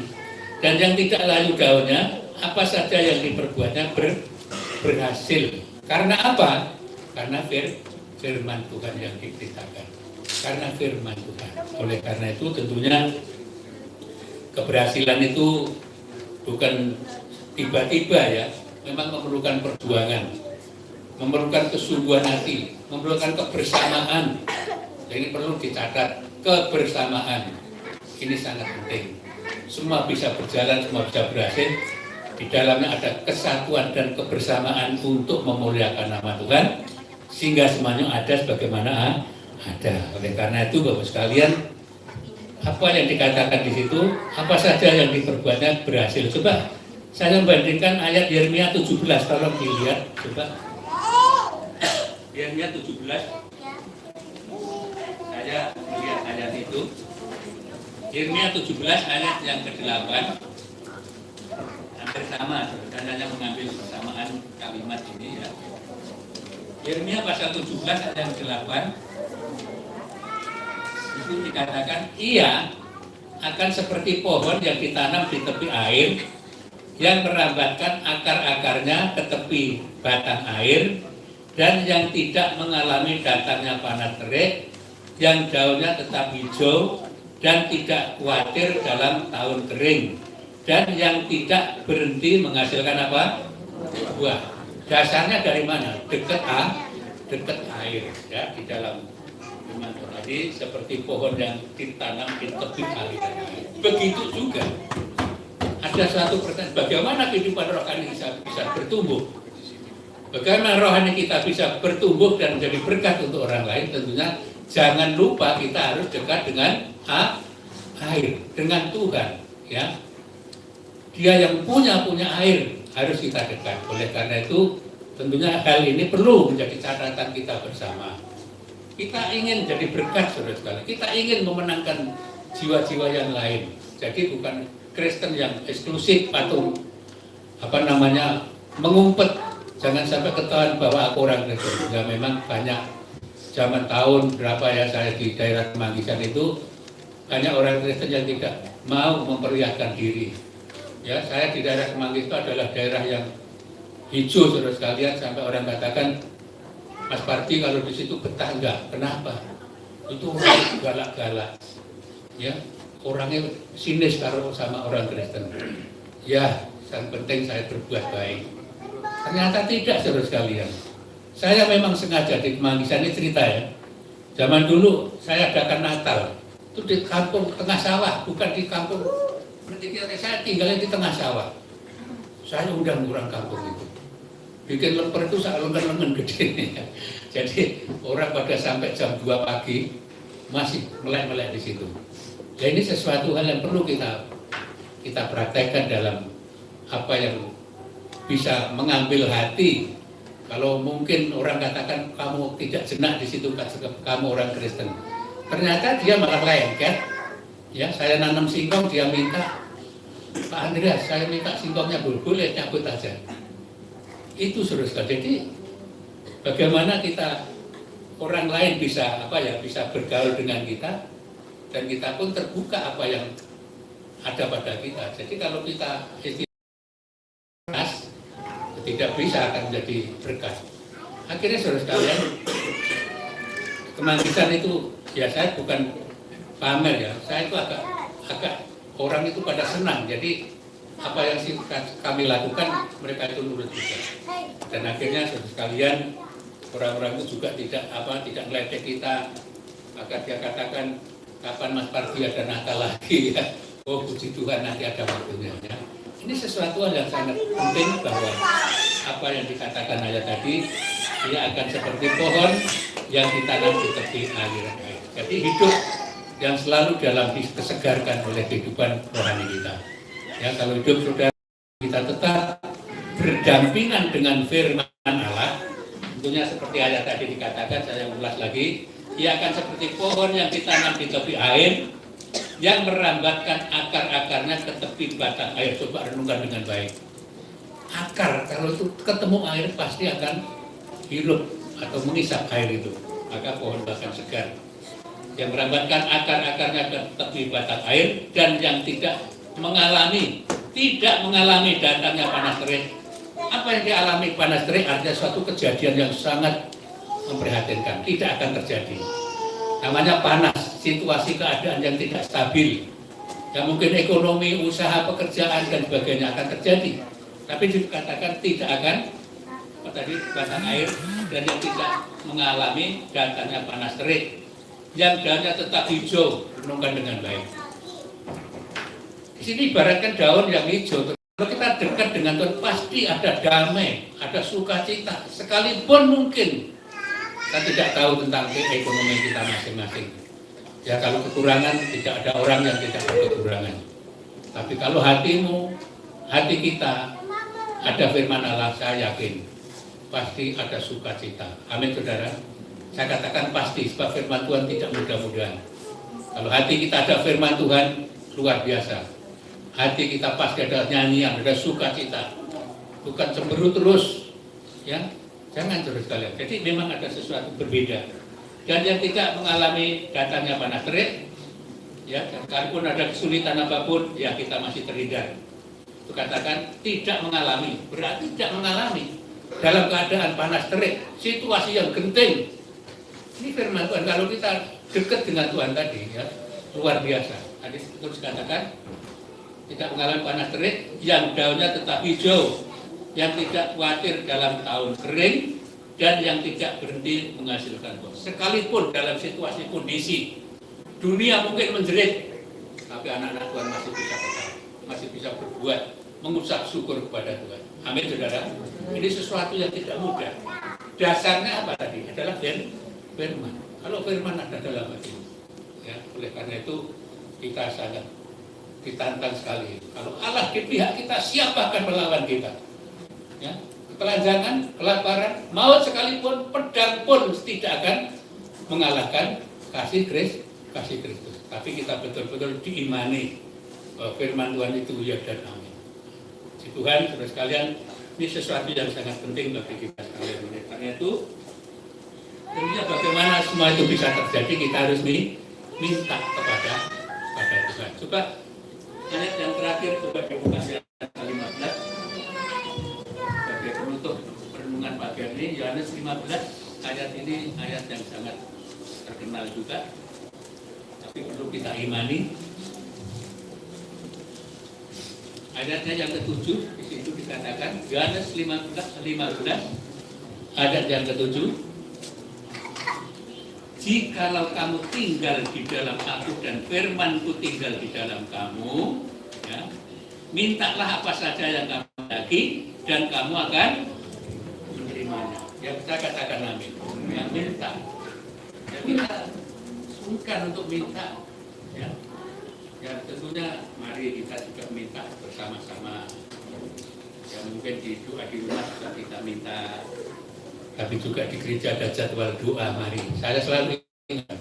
dan yang tidak layu daunnya, apa saja yang diperbuatnya berhasil. Karena apa? Karena firman Tuhan yang diberitakan. Karena firman Tuhan. Oleh karena itu tentunya keberhasilan itu bukan tiba-tiba ya, memang memerlukan perjuangan, memerlukan kesungguhan hati, memerlukan kebersamaan. Jadi perlu dicatat, kebersamaan ini sangat penting. semua bisa berjalan, semua bisa berhasil. Di dalamnya ada kesatuan dan kebersamaan untuk memuliakan nama Tuhan, sehingga semuanya ada sebagaimana ada. Oleh karena itu, Bapak sekalian, apa yang dikatakan di situ, apa saja yang diperbuatnya berhasil. Coba saya membandingkan ayat Yeremia 17, tolong dilihat, coba. Yeremia 17, saya lihat ayat itu. Yeremia 17 ayat yang ke-8, hampir sama, dan hanya mengambil persamaan kalimat ini ya. Yeremia pasal 17 ayat yang ke-8, itu dikatakan, ia akan seperti pohon yang ditanam di tepi air, yang merambatkan akar-akarnya ke tepi batang air, dan yang tidak mengalami datangnya panas terik, yang daunnya tetap hijau, dan tidak khawatir dalam tahun kering, dan yang tidak berhenti menghasilkan apa? Buah. Dasarnya dari mana? Dekat air ya, di dalam firman Tuhan tadi seperti pohon yang ditanam di tepi aliran air. Begitu juga ada suatu pertanyaan, bagaimana kehidupan rohani bisa bertumbuh? Bagaimana rohani kita bisa bertumbuh dan menjadi berkat untuk orang lain? Tentunya jangan lupa kita harus dekat dengan air, dengan Tuhan ya. Dia yang punya air, harus kita dekat. Oleh karena itu tentunya hal ini perlu menjadi catatan kita bersama. Kita ingin jadi berkat, saudara sekalian. Kita ingin memenangkan jiwa-jiwa yang lain. Jadi bukan Kristen yang eksklusif atau mengumpet. Jangan sampai ketahuan bahwa aku orang Kristen. Ya memang banyak. Zaman tahun berapa ya saya di daerah Manggisan itu banyak orang Kristen yang tidak mau memperlihatkan diri. Ya, saya di daerah Semanggi itu adalah daerah yang hijau, saudara sekalian, sampai orang katakan, Mas Parti kalau di situ betah enggak? Kenapa? Itu orang galak-galak, ya, orangnya sinis kalau sama orang Kristen. Ya, yang penting saya berbuat baik. Ternyata tidak, saudara sekalian. Saya memang sengaja di Manggisan, ini cerita ya. Zaman dulu saya adakan Natal, itu di kampung tengah sawah, bukan di kampung. Saya tinggalnya di tengah sawah. Saya undang orang kampung itu. Bikin lemper itu lengan gede. Jadi orang pada sampai jam 2 pagi masih melek-melek di situ. Ya ini sesuatu hal yang perlu kita praktekkan dalam apa yang bisa mengambil hati. Kalau mungkin orang katakan kamu tidak jenak di situ, kamu orang Kristen. Ternyata dia malah lengket. Ya, saya nanam singkong, dia minta, Pak Andreas, saya minta singkongnya boleh cabut aja. Itu saudara. Jadi bagaimana kita orang lain bisa bisa bergaul dengan kita, dan kita pun terbuka apa yang ada pada kita. Jadi kalau kita ikhlas, tidak bisa akan menjadi berkat. Akhirnya saudara sekalian, Kemanggisan itu ya saya bukan pamer ya, saya itu agak orang itu pada senang. Jadi apa yang kami lakukan mereka itu nurut juga. Dan akhirnya saudara sekalian, orang-orang itu juga tidak meledek kita. Maka dia katakan, kapan Mas Parti ada Natal lagi ya? Oh puji Tuhan, nanti ada waktunya ya. Ini sesuatu yang sangat penting bahwa apa yang dikatakan ayat tadi, dia akan seperti pohon yang ditanam di tepi aliran air. Jadi hidup yang selalu dalam disegarkan oleh kehidupan rohani kita. Ya, kalau hidup saudara kita tetap berdampingan dengan firman Allah, tentunya seperti ayat tadi dikatakan, saya ulas lagi, ia akan seperti pohon yang ditanam di tepi air, yang merambatkan akar-akarnya ke tepi batang air. Coba renungkan dengan baik. Akar, kalau itu ketemu air pasti akan hirup atau mengisap air itu, maka pohon akan segar. Yang merambatkan akar-akarnya ke tepi batang air, dan yang tidak mengalami datangnya panas terik. Apa yang dialami panas terik artinya suatu kejadian yang sangat memprihatinkan, tidak akan terjadi. Namanya panas, situasi keadaan yang tidak stabil, yang mungkin ekonomi, usaha, pekerjaan dan sebagainya akan terjadi. Tapi dikatakan tidak akan batang air, dan yang tidak mengalami datangnya panas terik, yang daunnya tetap hijau. Renungkan dengan baik. Di sini ibaratkan daun yang hijau. Kalau kita dekat dengan Tuhan pasti ada damai, ada sukacita. Sekalipun mungkin kita tidak tahu tentang ekonomi kita masing-masing. Ya kalau kekurangan tidak ada orang yang tidak ada kekurangan. Tapi kalau hatimu, hati kita ada firman Allah, saya yakin pasti ada sukacita. Amin saudara. Saya katakan pasti sebab firman Tuhan tidak mudah-mudahan. Kalau hati kita ada firman Tuhan luar biasa. Hati kita pasti ada nyanyian, ada sukacita. Bukan cemberut terus. Ya, jangan terus kalian. Jadi memang ada sesuatu berbeda. Dan yang tidak mengalami datangnya panas terik, ya, sekalipun ada kesulitan apapun, ya kita masih terhindar. Itu katakan tidak mengalami, berarti tidak mengalami dalam keadaan panas terik, situasi yang genting. Ini firman Tuhan. Kalau kita dekat dengan Tuhan tadi, ya luar biasa. Tadi terus katakan tidak mengalami panas terik, yang daunnya tetap hijau, yang tidak khawatir dalam tahun kering, dan yang tidak berhenti menghasilkan buah. Sekalipun dalam situasi kondisi dunia mungkin menjerit, tapi anak-anak Tuhan masih bisa bertahan, masih bisa berbuat, mengucap syukur kepada Tuhan. Amin saudara. Ini sesuatu yang tidak mudah. Dasarnya apa tadi? Adalah firman. Kalau firman ada dalam hati, ya, oleh karena itu kita sangat ditantang sekali. Kalau Allah di pihak kita, siapa akan melawan kita? Ya, ketelanjangan, kelaparan, maut sekalipun, pedang pun tidak akan mengalahkan kasih Kristus. Tapi kita betul-betul diimani bahwa firman Tuhan itu ya dan amin. Si Tuhan, saudara sekalian, ini sesuatu yang sangat penting bagi kita sekalian. Karena itu, tentunya bagaimana semua itu bisa terjadi, kita harus minta kepada Tuhan. Coba ayat yang terakhir, coba dibuka ayat 15 sebagai penutup renungan pagi hari ini. Yohanes 15, ayat ini ayat yang sangat terkenal juga, tapi perlu kita imani. Ayatnya yang ke-7, di situ dikatakan Yohanes 15 ayat yang ke-7, jikalau kamu tinggal di dalam aku dan firmanku tinggal di dalam kamu, ya, mintalah apa saja yang kamu lagi dan kamu akan menerimanya. Ya, kita katakan amin. Yang minta, ya kita sungkan untuk minta, ya. Ya tentunya mari kita juga minta bersama-sama. Ya mungkin di doa di rumah juga kita minta, tapi juga di gereja ada jadwal doa. Mari, saya selalu ingat,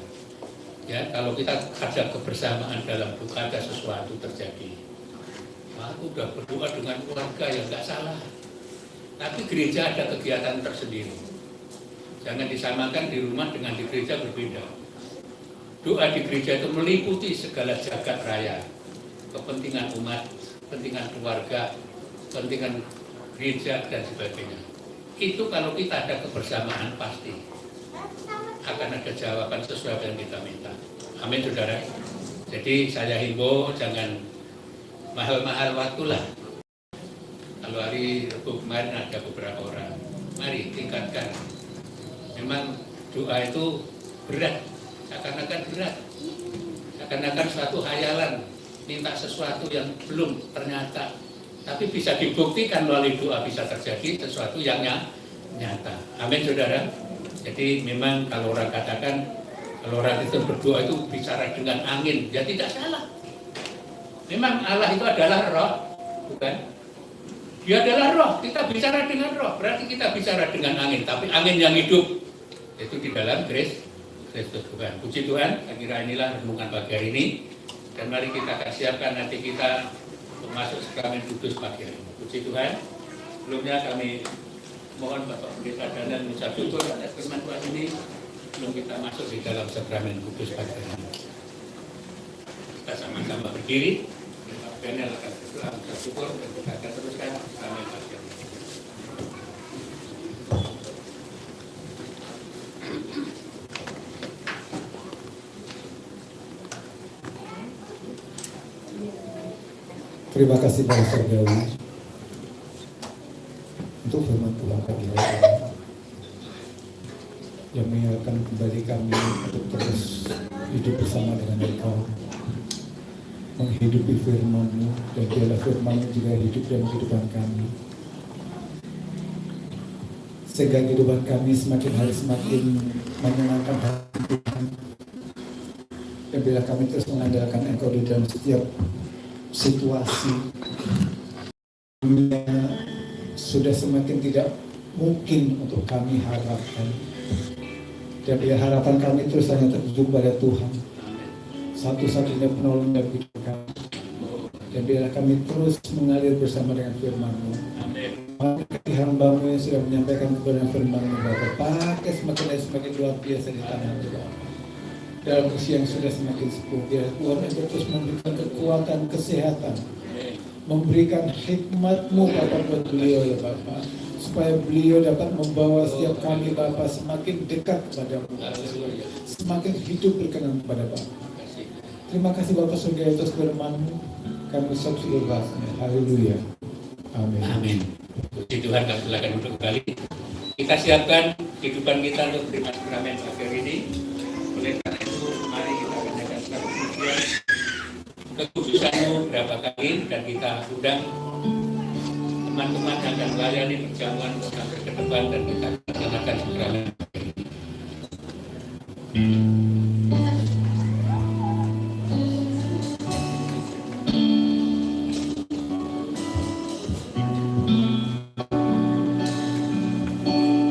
ya kalau kita ada kebersamaan dalam doa, ada sesuatu terjadi. Aku udah berdoa dengan keluarga yang nggak salah, tapi gereja ada kegiatan tersendiri. Jangan disamakan di rumah dengan di gereja berbeda. Doa di gereja itu meliputi segala jagat raya, kepentingan umat, kepentingan keluarga, kepentingan gereja dan sebagainya. Itu kalau kita ada kebersamaan pasti akan ada jawaban sesuai yang kita minta. Amin saudara. Jadi saya himbau jangan mahal-mahal waktulah. Kalau hari Rabu kemarin ada beberapa orang, mari tingkatkan. Memang doa itu berat. Seakan-akan berat, seakan-akan suatu hayalan, minta sesuatu yang belum ternyata, tapi bisa dibuktikan melalui doa bisa terjadi sesuatu yang nyata. Amin saudara. Jadi memang kalau orang katakan, kalau orang itu berdoa itu bicara dengan angin, ya tidak salah. Memang Allah itu adalah roh, bukan? Dia adalah roh, kita bicara dengan roh, berarti kita bicara dengan angin, tapi angin yang hidup itu di dalam Kristus Tuhan. Puji Tuhan, saya kira inilah renungan pagi hari ini. Dan mari kita akan siapkan nanti kita untuk masuk sakramen kudus pagi hari ini. Puji Tuhan. Sebelumnya kami mohon Bapak Pendeta Danan mengucap syukur atas firman Tuhan ini sebelum kita masuk di dalam sakramen kudus pagi hari ini. Kita sama-sama berdiri. Bapak Danan akan berdoa mengucap syukur dan kita akan teruskan sakramen pagi hari ini. Terima kasih Bapak Surgawi untuk firman Tuhan pagi hari ini yang mengingatkan kembali kami untuk terus hidup bersama dengan Engkau. menghidupi firman-Mu, dan biarlah firman-Mu juga hidup dalam kehidupan kami. Sehingga kehidupan kami semakin hari semakin menyenangkan hati Tuhan. Dan biarlah kami terus mengandalkan Engkau di dalam setiap situasi. Dunia sudah semakin tidak mungkin untuk kami harapkan. Dan biar harapan kami terus hanya tertuju pada Tuhan, satu-satunya penolong dalam hidup kami. Dan biarlah kami terus mengalir bersama dengan firman-Mu. Maka hamba-Mu yang sudah menyampaikan kepada firman-Mu, Bapak, pakai semakin hari semakin luar biasa di tangan Tuhan. Dalam usia yang sudah semakin sepuh, biar Tuhan Engkau terus memberikan kekuatan, kesehatan, memberikan hikmat-Mu Bapak buat beliau ya Bapak, supaya beliau dapat membawa setiap kami Bapak semakin dekat kepada-Mu, semakin hidup berkenan kepada Bapak. Terima kasih Bapak surga atas firman-Mu, kami ucap seluruh bahasanya. Haleluya. Amin. Amin. Puji Tuhan, kami silakan duduk kembali. Kita siapkan kehidupan kita untuk beriman sakramen akhir ini. Oleh karena itu, mari kita panjatkan satu pujian kekudus-Mu berapa kali, dan kita undang teman-teman yang akan melayani perjamuan sampai ke depan, dan kita laksanakan sakramen akhir ini.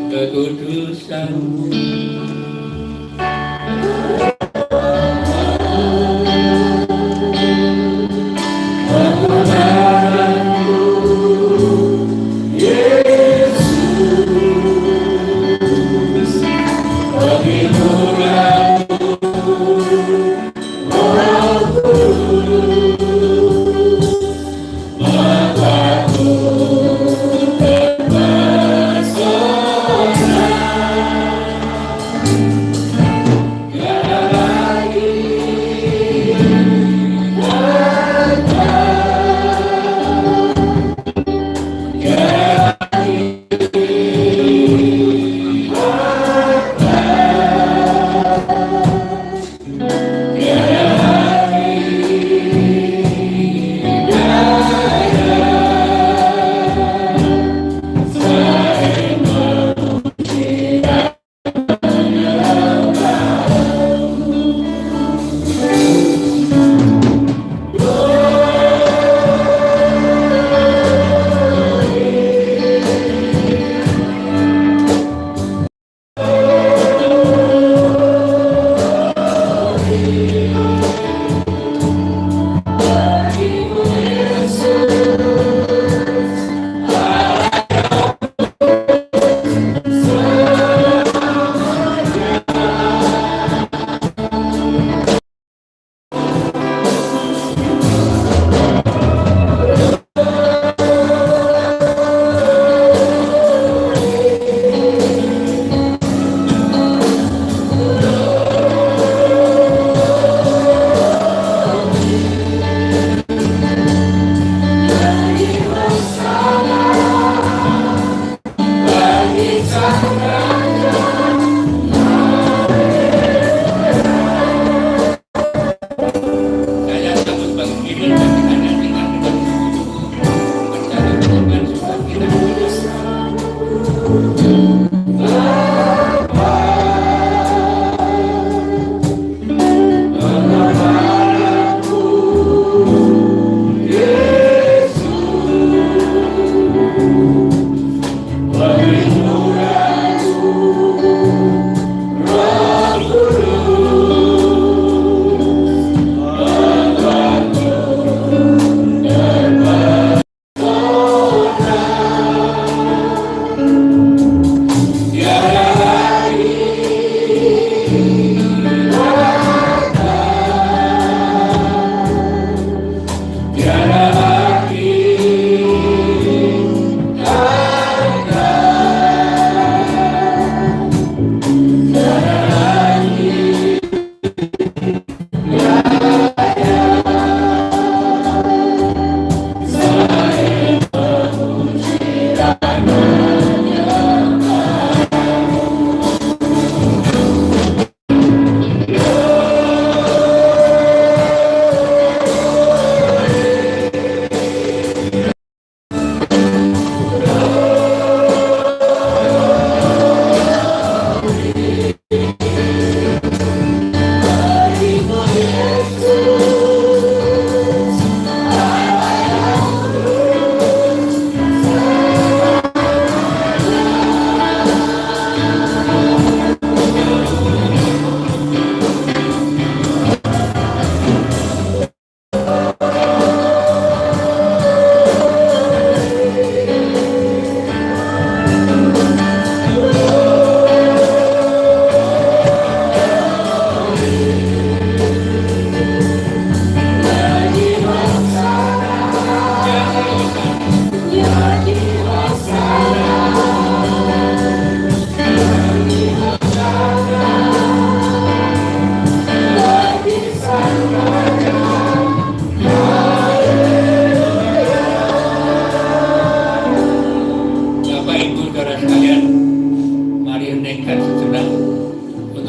Kekudusan-Mu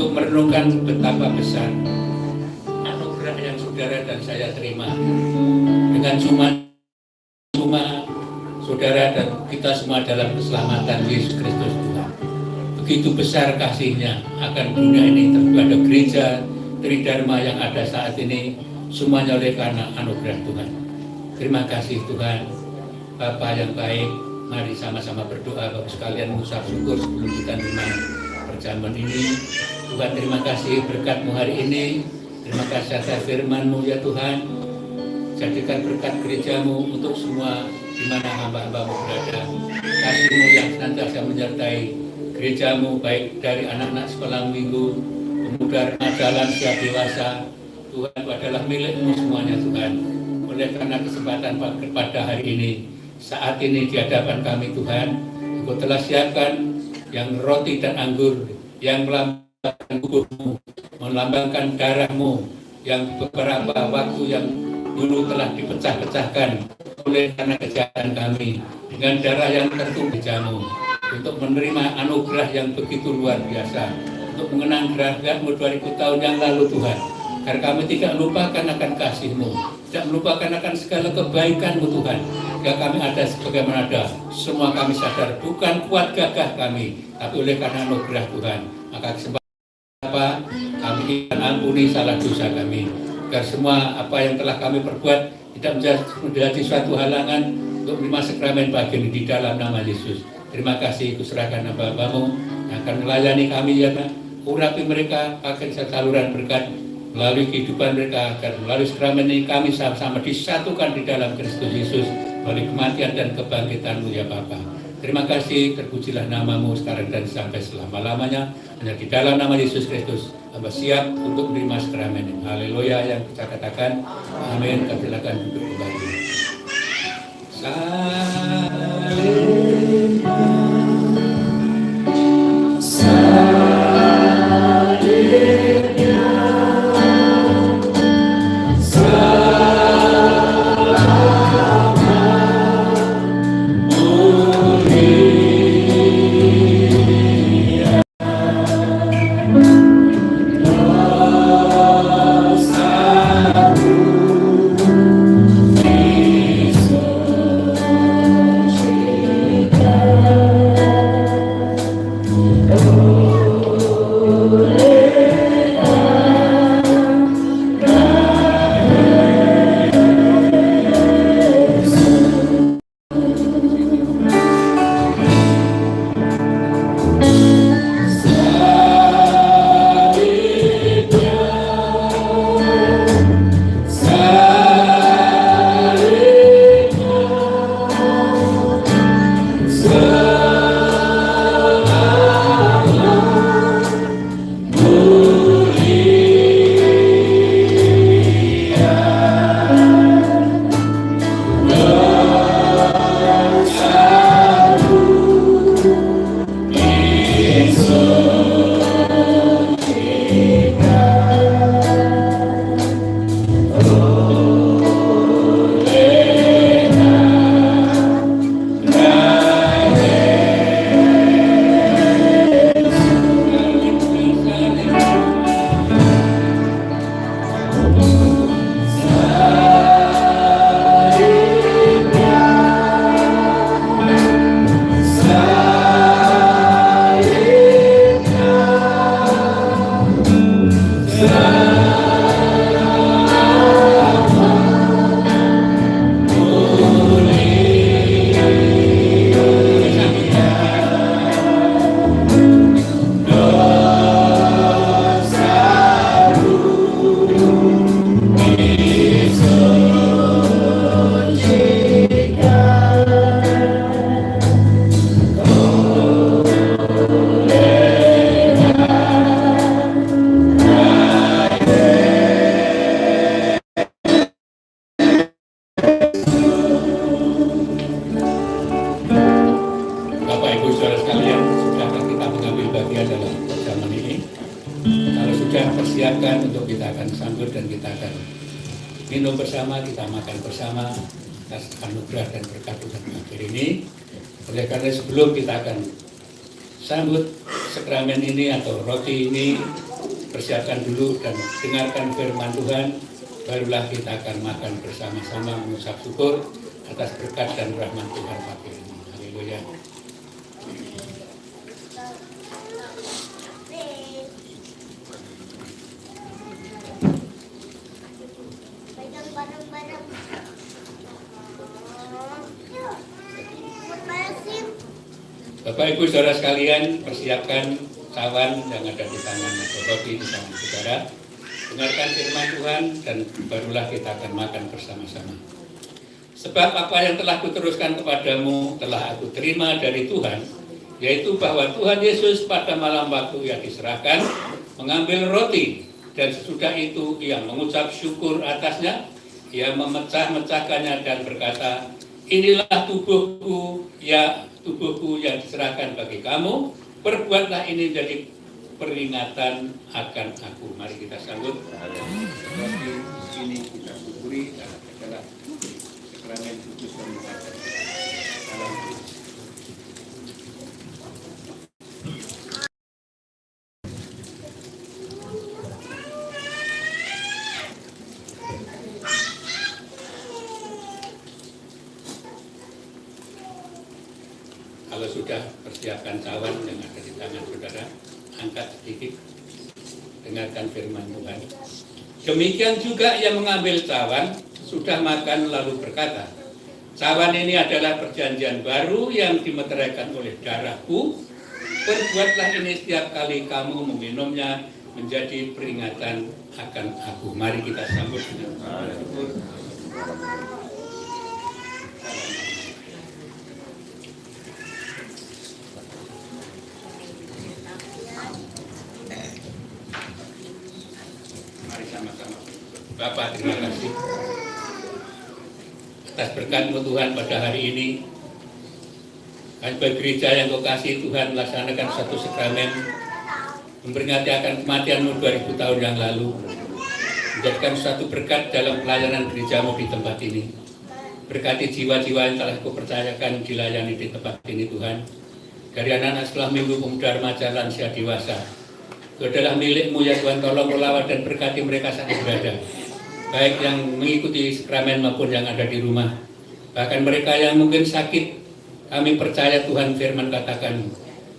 untuk merenungkan betapa besar anugerah yang saudara dan saya terima. Dengan cuma saudara dan kita semua dalam keselamatan Yesus Kristus Tuhan. Begitu besar kasih-Nya akan dunia ini, terhadap gereja Tridharma yang ada saat ini, semuanya oleh karena anugerah Tuhan. Terima kasih Tuhan, Bapa yang baik. Mari sama-sama berdoa Bapak sekalian, mengucap syukur sebelum kita menerima perjamuan ini. Tuhan, terima kasih berkat-Mu hari ini. Terima kasih atas firman-Mu ya Tuhan. Jadikan berkat gereja-Mu untuk semua di mana hamba-hamba-Mu berada. Kasih-Mu yang senantiasa menyertai gereja-Mu, baik dari anak-anak sekolah minggu, pemuda, remaja, lansia, dewasa. Tuhan, itu adalah milik-Mu semuanya Tuhan. Oleh karena kesempatan pada hari ini, saat ini di hadapan kami Tuhan, Engkau telah siapkan yang roti dan anggur, yang melambangkan tubuh-Mu, melambangkan darah-Mu, yang beberapa waktu yang dulu telah dipecah-pecahkan oleh karena kejahatan kami, dengan darah yang tertumpah gereja-Mu, untuk menerima anugerah yang begitu luar biasa, untuk mengenang gerhana-Mu 2000 tahun yang lalu Tuhan, agar kami tidak melupakan akan kasih-Mu, tidak melupakan akan segala kebaikan-Mu Tuhan, agar kami ada sebagaimana ada. Semua kami sadar bukan kuat gagah kami, tapi oleh karena anugerah Tuhan. Maka kesempatan apa kami akan ampuni salah dosa kami, agar semua apa yang telah kami perbuat tidak menjadi suatu halangan untuk menerima sakramen bagian di dalam nama Yesus. Terima kasih, kuserahkan hamba-hamba-Mu yang akan melayani kami ya Tuhan. Urapi mereka pakai saluran berkat melalui kehidupan mereka, agar melalui sakramen ini kami sama-sama disatukan di dalam Kristus Yesus melalui kematian dan kebangkitan-Mu ya Bapa. Terima kasih, terpujilah nama-Mu sekarang dan sampai selama-lamanya. Hanya di dalam nama Yesus Kristus hamba siap untuk menerima sakramen ini. Haleluya yang kita katakan. Amin. Silakan duduk kembali. persiapkan untuk kita akan sambut dan kita akan minum bersama, kita makan bersama atas anugerah dan berkat Tuhan akhir ini. Oleh karena sebelum kita akan sambut sakramen ini atau roti ini, persiapkan dulu dan dengarkan firman Tuhan, barulah kita akan makan bersama-sama mengucap syukur atas berkat dan rahmat Tuhan pagi ini. Haleluya. Bapak Ibu Saudara sekalian, persiapkan cawan yang ada di tangan atau roti di tangan saudara. Dengarkan firman Tuhan dan barulah kita akan makan bersama-sama. Sebab apa yang telah kuteruskan kepadamu telah aku terima dari Tuhan, yaitu bahwa Tuhan Yesus pada malam waktu yang diserahkan mengambil roti, dan sesudah itu ia mengucap syukur atasnya, ia memecah-mecahkannya dan berkata, inilah tubuhku yang diserahkan bagi kamu, perbuatlah ini jadi peringatan akan aku. Mari kita sambut. Roti ini kita syukuri karena adalah sakramen kudus dan mukaddas. Salam. Kalau sudah persiapkan cawan yang ada di tangan saudara, angkat sedikit, dengarkan firman Tuhan. Demikian juga yang mengambil cawan, sudah makan lalu berkata, cawan ini adalah perjanjian baru yang dimeteraikan oleh darahku, perbuatlah ini setiap kali kamu meminumnya menjadi peringatan akan aku. Mari kita sambut dengan syukur. Bapak, terima kasih atas berkat-Mu Tuhan pada hari ini. Kami sebagai gereja yang Kau kasih Tuhan melaksanakan satu sakramen memperingati akan kematian-Mu 2000 tahun yang lalu, menjadikan suatu berkat dalam pelayanan gereja-Mu di tempat ini. Berkati jiwa-jiwa yang telah Kau percayakan dilayani di tempat ini Tuhan, dari anak-anak setelah minggu, pemuda, remaja, lansia, dewasa. Itu adalah milik-Mu ya Tuhan, tolong melawat dan berkati mereka saat berada, baik yang mengikuti sakramen maupun yang ada di rumah. Bahkan mereka yang mungkin sakit, kami percaya Tuhan firman katakan,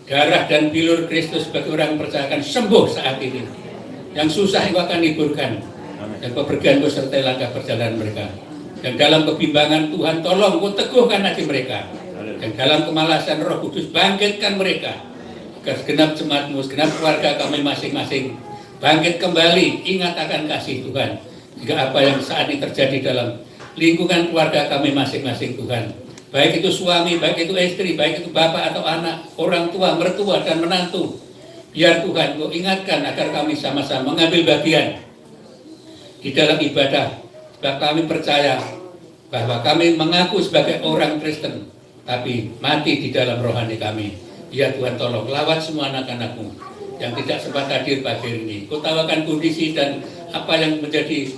darah dan bilur Kristus bagi orang percayakan sembuh saat ini. Yang susah Engkau akan hiburkan, dan kepergian Engkau sertai langkah perjalanan mereka. Dan dalam kebimbangan Tuhan tolong Engkau teguhkan hati mereka. Dan dalam kemalasan Roh Kudus bangkitkan mereka, agar segenap jemaat-Mu, segenap keluarga kami masing-masing bangkit kembali, ingat akan kasih Tuhan. Jika apa yang saat ini terjadi dalam lingkungan keluarga kami masing-masing Tuhan, baik itu suami, baik itu istri, baik itu bapak atau anak, orang tua, mertua dan menantu, biar Tuhan Kau ingatkan agar kami sama-sama mengambil bagian di dalam ibadah. Sebab kami percaya bahwa kami mengaku sebagai orang Kristen, tapi mati di dalam rohani kami. Ya Tuhan, tolong lawat semua anak-anak-Mu yang tidak sempat hadir pagi ini. Kau tawakan kondisi dan apa yang menjadi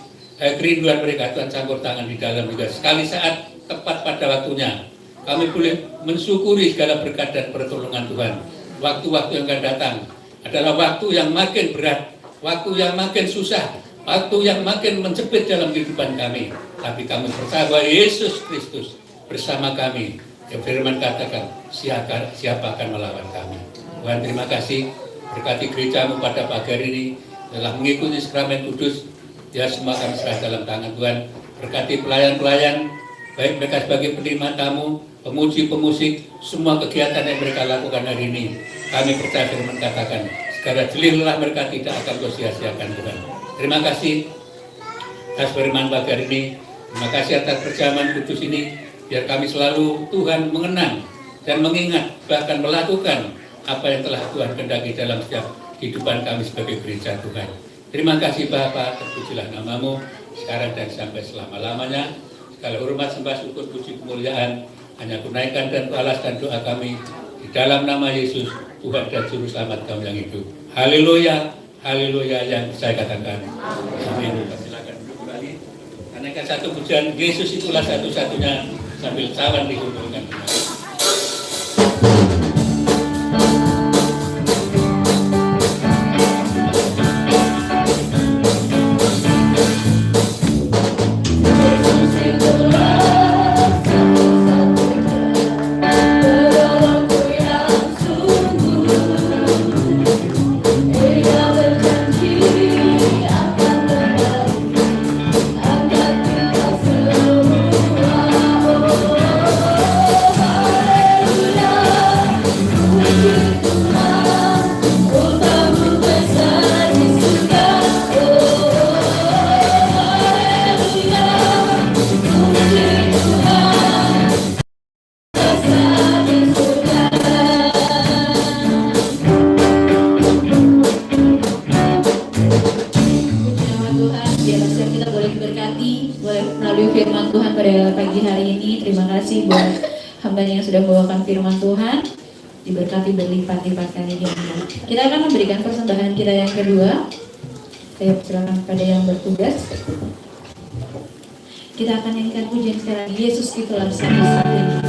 kerinduan mereka, Tuhan campur tangan di dalam juga. Sekali saat tepat pada waktunya, kami boleh mensyukuri segala berkat dan pertolongan Tuhan. Waktu-waktu yang akan datang adalah waktu yang makin berat, waktu yang makin susah, waktu yang makin menjepit dalam kehidupan kami. Tapi kami percaya bahwa Yesus Kristus bersama kami. Yang firman katakan, siapa akan melawan kami. Tuhan, terima kasih, berkati gereja-Mu pada pagi hari ini telah mengikuti sakramen kudus. Ya, semua kami serah dalam tangan Tuhan. Berkati pelayan-pelayan, baik mereka sebagai penerima tamu, pemuji, pemusik, semua kegiatan yang mereka lakukan hari ini. Kami percaya firman katakan, segala jelih lelah mereka tidak akan Kau sia-siakan Tuhan. Terima kasih atas firman pagi hari ini. Terima kasih atas perjamuan kudus ini. Biar kami selalu Tuhan mengenang dan mengingat, bahkan melakukan apa yang telah Tuhan kehendaki dalam setiap kehidupan kami sebagai gereja Tuhan. Terima kasih Bapa, terpujilah nama-Mu sekarang dan sampai selama-lamanya. Segala hormat, sembah, syukur, puji, kemuliaan hanya kunaikan dan balaskan doa kami di dalam nama Yesus, Tuhan dan Juru Selamat kami yang hidup. Haleluya, haleluya yang saya katakan. Amin. Silakan duduk kembali. Karena satu pujian, Yesus itulah satu-satunya, sambil cawan dikumpulkan. pada pagi hari ini. Terima kasih buat hamba-Nya yang sudah membawakan firman Tuhan. Diberkati berlipat-lipat kali ganda. Kita akan memberikan persembahan kita yang kedua. Saya persilakan kepada yang bertugas. Kita akan nyanyikan pujian sekarang. Yesus itulah satu-satunya.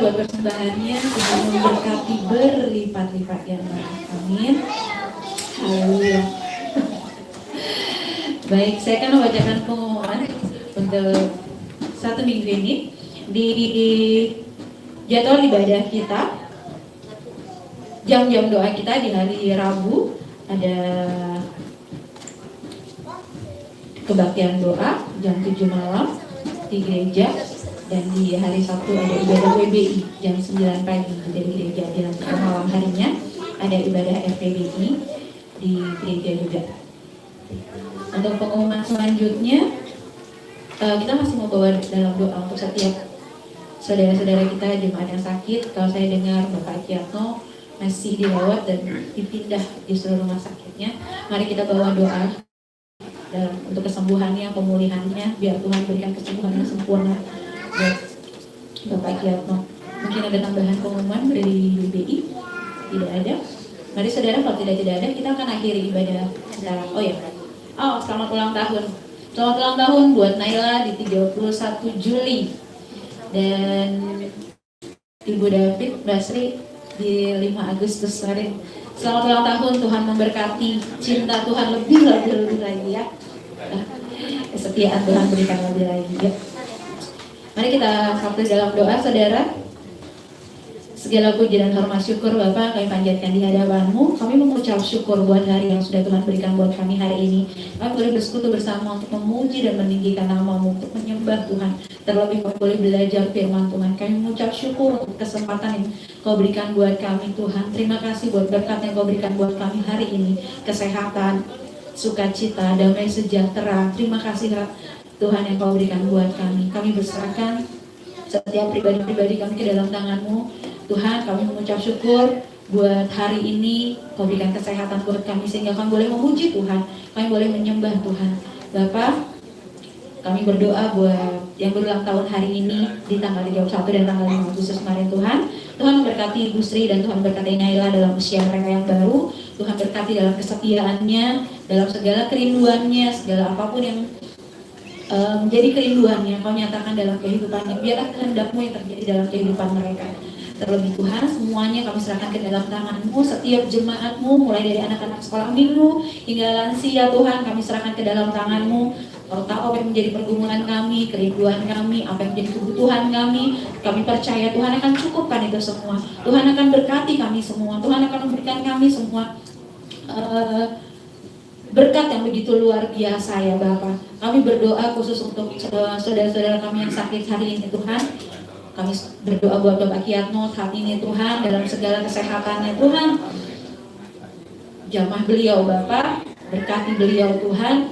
Persembahannya Tuhan memberkati berlipat-lipat ganda. Amin. Haleluya. Baik, saya akan membacakan pengumuman untuk satu minggu ini di jadwal ibadah kita. Jam-jam doa kita di hari Rabu ada kebaktian doa jam 7 malam di gereja. Dan di hari Sabtu ada ibadah WBI jam 9 pagi dari gereja. Dan nanti malam harinya ada ibadah FPBI di gereja juga. Untuk pengumuman selanjutnya, kita masih mau bawa dalam doa untuk setiap saudara-saudara kita jemaat yang sakit. Kalau saya dengar Bapak Kiatno masih dirawat dan dipindah di seluruh rumah sakitnya, mari kita bawa doa dalam untuk kesembuhannya, pemulihannya, biar Tuhan berikan kesembuhan yang sempurna buat Bapak Kiatno. Mungkin ada tambahan pengumuman dari BBI? Tidak ada. Mari saudara, kalau tidak ada, kita akan akhiri ibadah sekarang. Selamat ulang tahun. Selamat ulang tahun buat Naila di 31 Juli. Dan Ibu David Basri di 5 Agustus kemarin. Selamat ulang tahun, Tuhan memberkati. Cinta Tuhan lebih lagi ya. Kesetiaan Tuhan berikan lebih lagi ya. Mari kita satu dalam doa, saudara. Segala puji dan hormat syukur Bapa kami panjatkan di hadapan-Mu. Kami mengucap syukur buat hari yang sudah Tuhan berikan buat kami hari ini. Kami boleh bersekutu bersama untuk memuji dan meninggikan nama-Mu, untuk menyembah Tuhan. Terlebih kami boleh belajar firman Tuhan. Kami mengucap syukur untuk kesempatan yang Kau berikan buat kami Tuhan. Terima kasih buat berkat yang Kau berikan buat kami hari ini. Kesehatan, sukacita, damai sejahtera. Terima kasih Tuhan yang Kau berikan buat kami. Kami berserahkan setiap pribadi-pribadi kami ke dalam tangan-Mu. Tuhan, kami mengucap syukur buat hari ini. Kau berikan kesehatan buat kami sehingga kami boleh memuji Tuhan. Kami boleh menyembah Tuhan. Bapa, kami berdoa buat yang berulang tahun hari ini di tanggal 31 dan tanggal 5 Agustus kemarin Tuhan. Tuhan memberkati Ibu Sri dan Tuhan berkati Naila dalam usia mereka yang baru. Tuhan berkati dalam kesetiaannya, dalam segala kerinduannya, segala apapun yang menjadi kerinduannya Kau nyatakan dalam kehidupannya. Biarlah kehendak-Mu yang terjadi dalam kehidupan mereka. Terlebih Tuhan, semuanya kami serahkan ke dalam tangan-Mu. Setiap jemaat-Mu, mulai dari anak-anak sekolah minggu hingga lansia Tuhan, kami serahkan ke dalam tangan-Mu. Kau tahu apa yang menjadi pergumulan kami, kerinduan kami, apa yang menjadi kebutuhan kami. Kami percaya Tuhan akan cukupkan itu semua. Tuhan akan berkati kami semua. Tuhan akan memberikan kami semua berkat yang begitu luar biasa ya Bapak. Kami berdoa khusus untuk saudara-saudara kami yang sakit hari ini Tuhan. Kami berdoa buat Bapak Kiatno saat ini Tuhan, dalam segala kesehatannya Tuhan. Jamah beliau Bapak, berkati beliau Tuhan.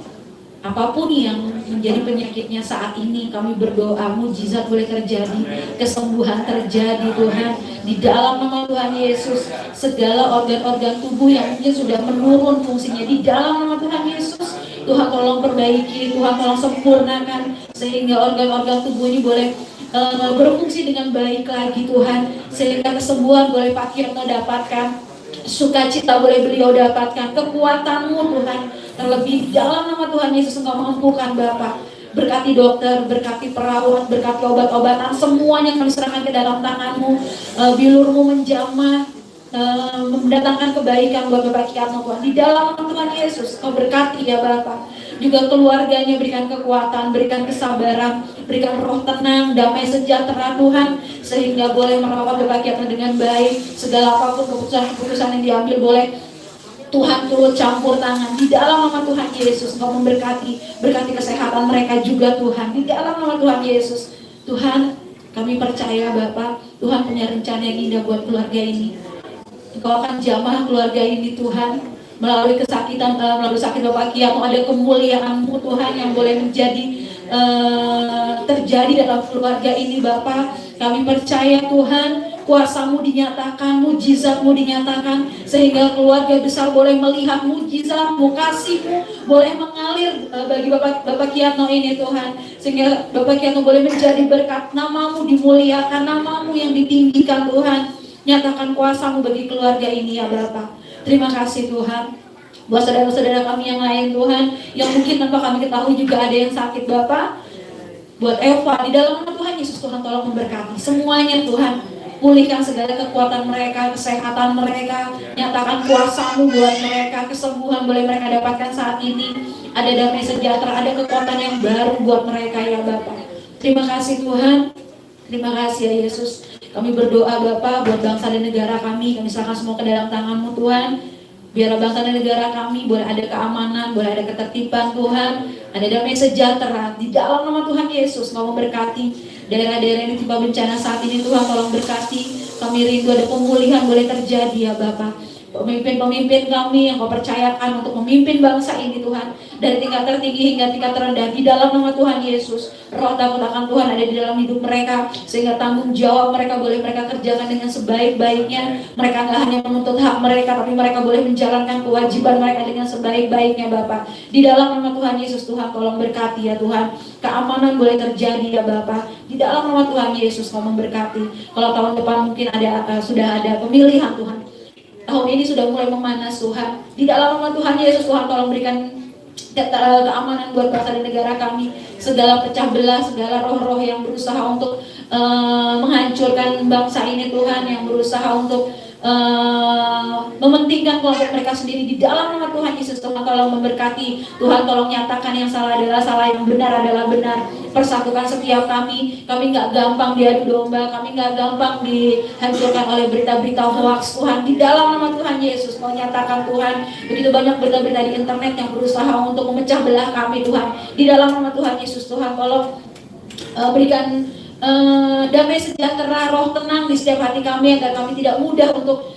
Apapun yang menjadi penyakitnya saat ini, kami berdoa mujizat boleh terjadi, kesembuhan terjadi Tuhan. Di dalam nama Tuhan Yesus, segala organ-organ tubuh yang mungkin sudah menurun fungsinya, di dalam nama Tuhan Yesus, Tuhan tolong perbaiki, Tuhan tolong sempurnakan, sehingga organ-organ tubuh ini boleh berfungsi dengan baik lagi Tuhan, sehingga kesembuhan boleh Pak Kirno dapatkan, sukacita boleh beliau dapatkan, kekuatan-Mu Tuhan, terlebih dalam nama Tuhan Yesus Engkau mampukan Bapak. Berkati dokter, berkati perawat, berkati obat-obatan, semuanya kami serahkan ke dalam tangan-Mu. Bilur-Mu menjamah, mendatangkan kebaikan buat Bapak Kiatno Tuhan. Di dalam nama Tuhan Yesus, Kau berkati ya Bapak. Juga keluarganya berikan kekuatan, berikan kesabaran, berikan roh tenang, damai sejahtera Tuhan, sehingga boleh merawat Bapak Kiatno dengan baik. Segala apapun keputusan yang diambil boleh Tuhan turut campur tangan. Di dalam nama Tuhan Yesus, Engkau memberkati, berkati kesehatan mereka juga Tuhan. Di dalam nama Tuhan Yesus, Tuhan, kami percaya Bapak, Tuhan punya rencana yang indah buat keluarga ini. Engkau akan jamah keluarga ini Tuhan. Melalui kesakitan, melalui sakit Bapak Kiatno, ada kemuliaan-Mu Tuhan yang boleh menjadi terjadi dalam keluarga ini Bapak. Kami percaya Tuhan, kuasa-Mu dinyatakan, mujizat-Mu dinyatakan, sehingga keluarga besar boleh melihat mujizat-Mu, kasih-Mu boleh mengalir bagi Bapak Kiatno ini Tuhan, sehingga Bapak Kiatno boleh menjadi berkat, nama-Mu dimuliakan, nama-Mu yang ditinggikan Tuhan. Nyatakan kuasa-Mu bagi keluarga ini ya Bapak. Terima kasih Tuhan. Buat saudara-saudara kami yang lain Tuhan, yang mungkin tanpa kami ketahui juga ada yang sakit Bapak. Buat Eva, di dalam nama Tuhan Yesus, Tuhan tolong memberkati semuanya Tuhan. Pulihkan segala kekuatan mereka, kesehatan mereka. Nyatakan kuasa-Mu buat mereka, kesembuhan boleh mereka dapatkan saat ini. Ada damai sejahtera, ada kekuatan yang baru buat mereka ya Bapak. Terima kasih Tuhan. Terima kasih ya Yesus. Kami berdoa Bapak buat bangsa dan negara kami serahkan semua ke dalam tangan-Mu Tuhan. Biar bangsa dan negara kami boleh ada keamanan, boleh ada ketertiban Tuhan, ada damai sejahtera. Di dalam nama Tuhan Yesus, Engkau memberkati daerah-daerah yang ditimpa bencana saat ini Tuhan, tolong berkati. Kami rindu ada pemulihan boleh terjadi ya Bapak. Pemimpin-pemimpin kami yang Kau percayakan untuk memimpin bangsa ini Tuhan, dari tingkat tertinggi hingga tingkat terendah, di dalam nama Tuhan Yesus, roh takut akan Tuhan ada di dalam hidup mereka, sehingga tanggung jawab mereka boleh mereka kerjakan dengan sebaik-baiknya. Mereka nggak hanya menuntut hak mereka, tapi mereka boleh menjalankan kewajiban mereka dengan sebaik-baiknya Bapak. Di dalam nama Tuhan Yesus, Tuhan tolong berkati ya Tuhan, keamanan boleh terjadi ya Bapak. Di dalam nama Tuhan Yesus Kau memberkati. Kalau tahun depan mungkin sudah ada pemilihan Tuhan, tahun ini sudah mulai memanas Tuhan. Di dalam nama Tuhan Yesus, Tuhan tolong berikan keamanan buat bangsa dan negara kami. Segala pecah belah, segala roh-roh yang berusaha untuk menghancurkan bangsa ini Tuhan, yang berusaha untuk mementingkan kelompok mereka sendiri, di dalam nama Tuhan Yesus, Tuhan tolong memberkati. Tuhan tolong nyatakan yang salah adalah salah, yang benar adalah benar. Persatukan setiap kami nggak gampang diadu domba, kami nggak gampang dihancurkan oleh berita-berita hoax Tuhan. Di dalam nama Tuhan Yesus, Kau nyatakan Tuhan, begitu banyak berita-berita di internet yang berusaha untuk memecah belah kami Tuhan. Di dalam nama Tuhan Yesus, Tuhan tolong berikan damai sejahtera, roh tenang di setiap hati kami, agar kami tidak mudah untuk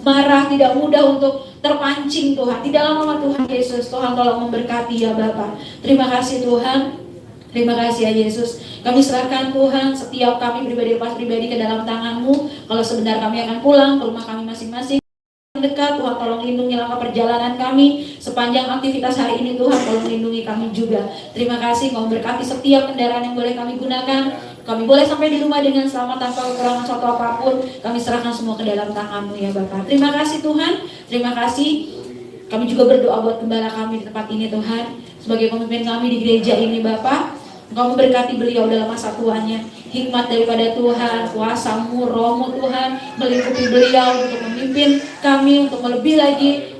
marah, tidak mudah untuk terpancing Tuhan. Di dalam nama Tuhan Yesus, Tuhan tolong memberkati ya Bapak. Terima kasih Tuhan. Terima kasih ya Yesus. Kami serahkan Tuhan setiap kami pribadi ke dalam tangan-Mu. Kalau sebentar kami akan pulang ke rumah kami masing-masing dekat, Tuhan tolong lindungi langkah perjalanan kami sepanjang aktivitas hari ini. Tuhan tolong lindungi kami juga. Terima kasih Kau berkati setiap kendaraan yang boleh kami gunakan. Kami boleh sampai di rumah dengan selamat tanpa kekurangan suatu apapun. Kami serahkan semua ke dalam tangan-Mu ya Bapak. Terima kasih Tuhan. Terima kasih. Kami juga berdoa buat gembala kami di tempat ini Tuhan, sebagai pemimpin kami di gereja ini Bapak. Engkau memberkati beliau dalam masa tuanya. Hikmat daripada Tuhan, kuasa-Mu, Roh-Mu Tuhan melingkupi beliau untuk memimpin kami, untuk lebih lagi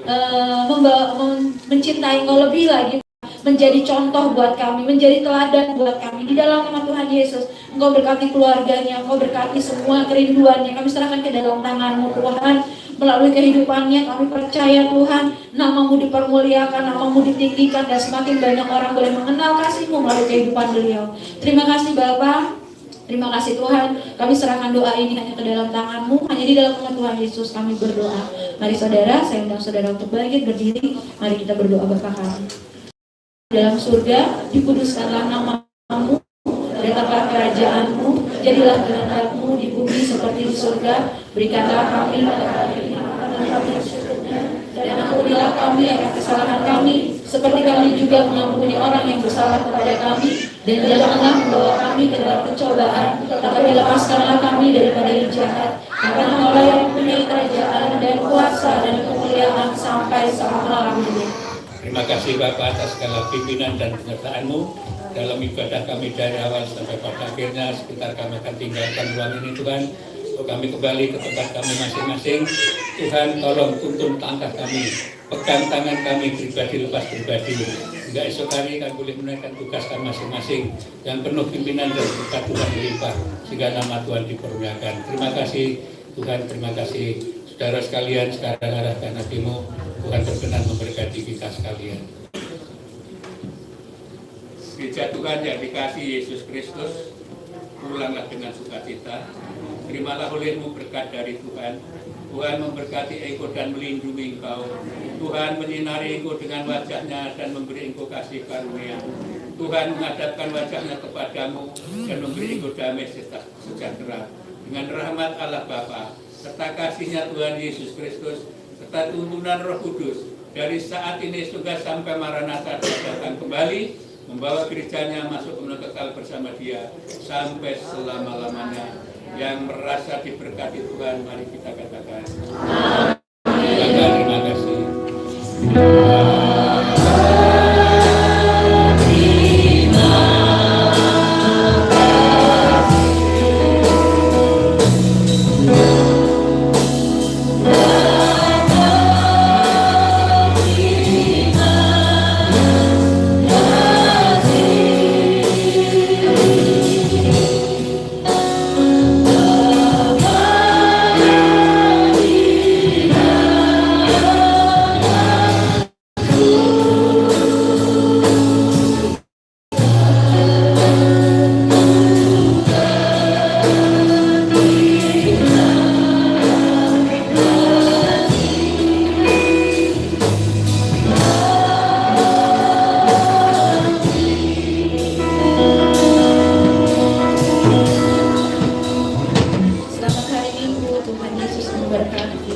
mencintai Engkau lebih lagi, menjadi contoh buat kami, menjadi teladan buat kami. Di dalam nama Tuhan Yesus, Engkau berkati keluarganya, Engkau berkati semua kerinduannya. Kami serahkan ke dalam tangan-Mu Tuhan. Melalui kehidupannya kami percaya Tuhan, nama-Mu dipermuliakan, nama-Mu ditinggikan, dan semakin banyak orang boleh mengenal kasih-Mu melalui kehidupan beliau. Terima kasih Bapa, terima kasih Tuhan. Kami serahkan doa ini hanya ke dalam tangan-Mu, hanya di dalam nama Tuhan Yesus kami berdoa. Mari saudara, saya undang saudara untuk bangkit berdiri. Mari kita berdoa Bapa kami. Dalam surga, dikuduskanlah nama-Mu, datanglah kerajaan-Mu, jadilah kehendak-Mu di bumi seperti di surga. Berikanlah kami dan ampunilah kami akan kesalahan kami, seperti kami juga mengampuni orang yang bersalah kepada kami. Dan janganlah membawa kami ke dalam pencobaan, tetapi lepaskanlah kami daripada yang jahat. Karena Engkau yang mempunyai kerajaan dan kuasa dan kemuliaan sampai selama-lamanya. Terima kasih Bapak atas segala pimpinan dan penyertaan-Mu dalam ibadah kami dari awal sampai pada akhirnya. Sekitar kami akan tinggalkan ruang ini Tuhan, untuk kami kembali ke tempat kami masing-masing. Tuhan tolong tuntun langkah kami, pegang tangan kami pribadi lepas pribadi, hingga esok hari kami boleh menunaikan tugas kami masing-masing yang penuh pimpinan dan berkat Tuhan melimpah, sehingga nama Tuhan dipermuliakan. Terima kasih Tuhan, terima kasih saudara sekalian. Sekarang arahkan hatimu, Tuhan berkenan memberkati kita sekalian. Gereja Tuhan yang dikasihi Yesus Kristus, pulanglah dengan sukacita. Terimalah olehmu berkat dari Tuhan. Tuhan memberkati engkau dan melindungi engkau. Tuhan menyinari engkau dengan wajahnya dan memberi engkau kasih karunia. Tuhan menghadapkan wajahnya kepadamu dan memberi engkau damai sejahtera. Dengan rahmat Allah Bapa, serta kasihnya Tuhan Yesus Kristus, serta tuntunan Roh Kudus, dari saat ini juga sampai Maranatha datang kembali, membawa gerejanya masuk ke kekal bersama Dia sampai selama-lamanya. Yang merasa diberkati Tuhan, mari kita katakan amin. Terima kasih. Selamat hari Minggu, Tuhan Yesus memberkati.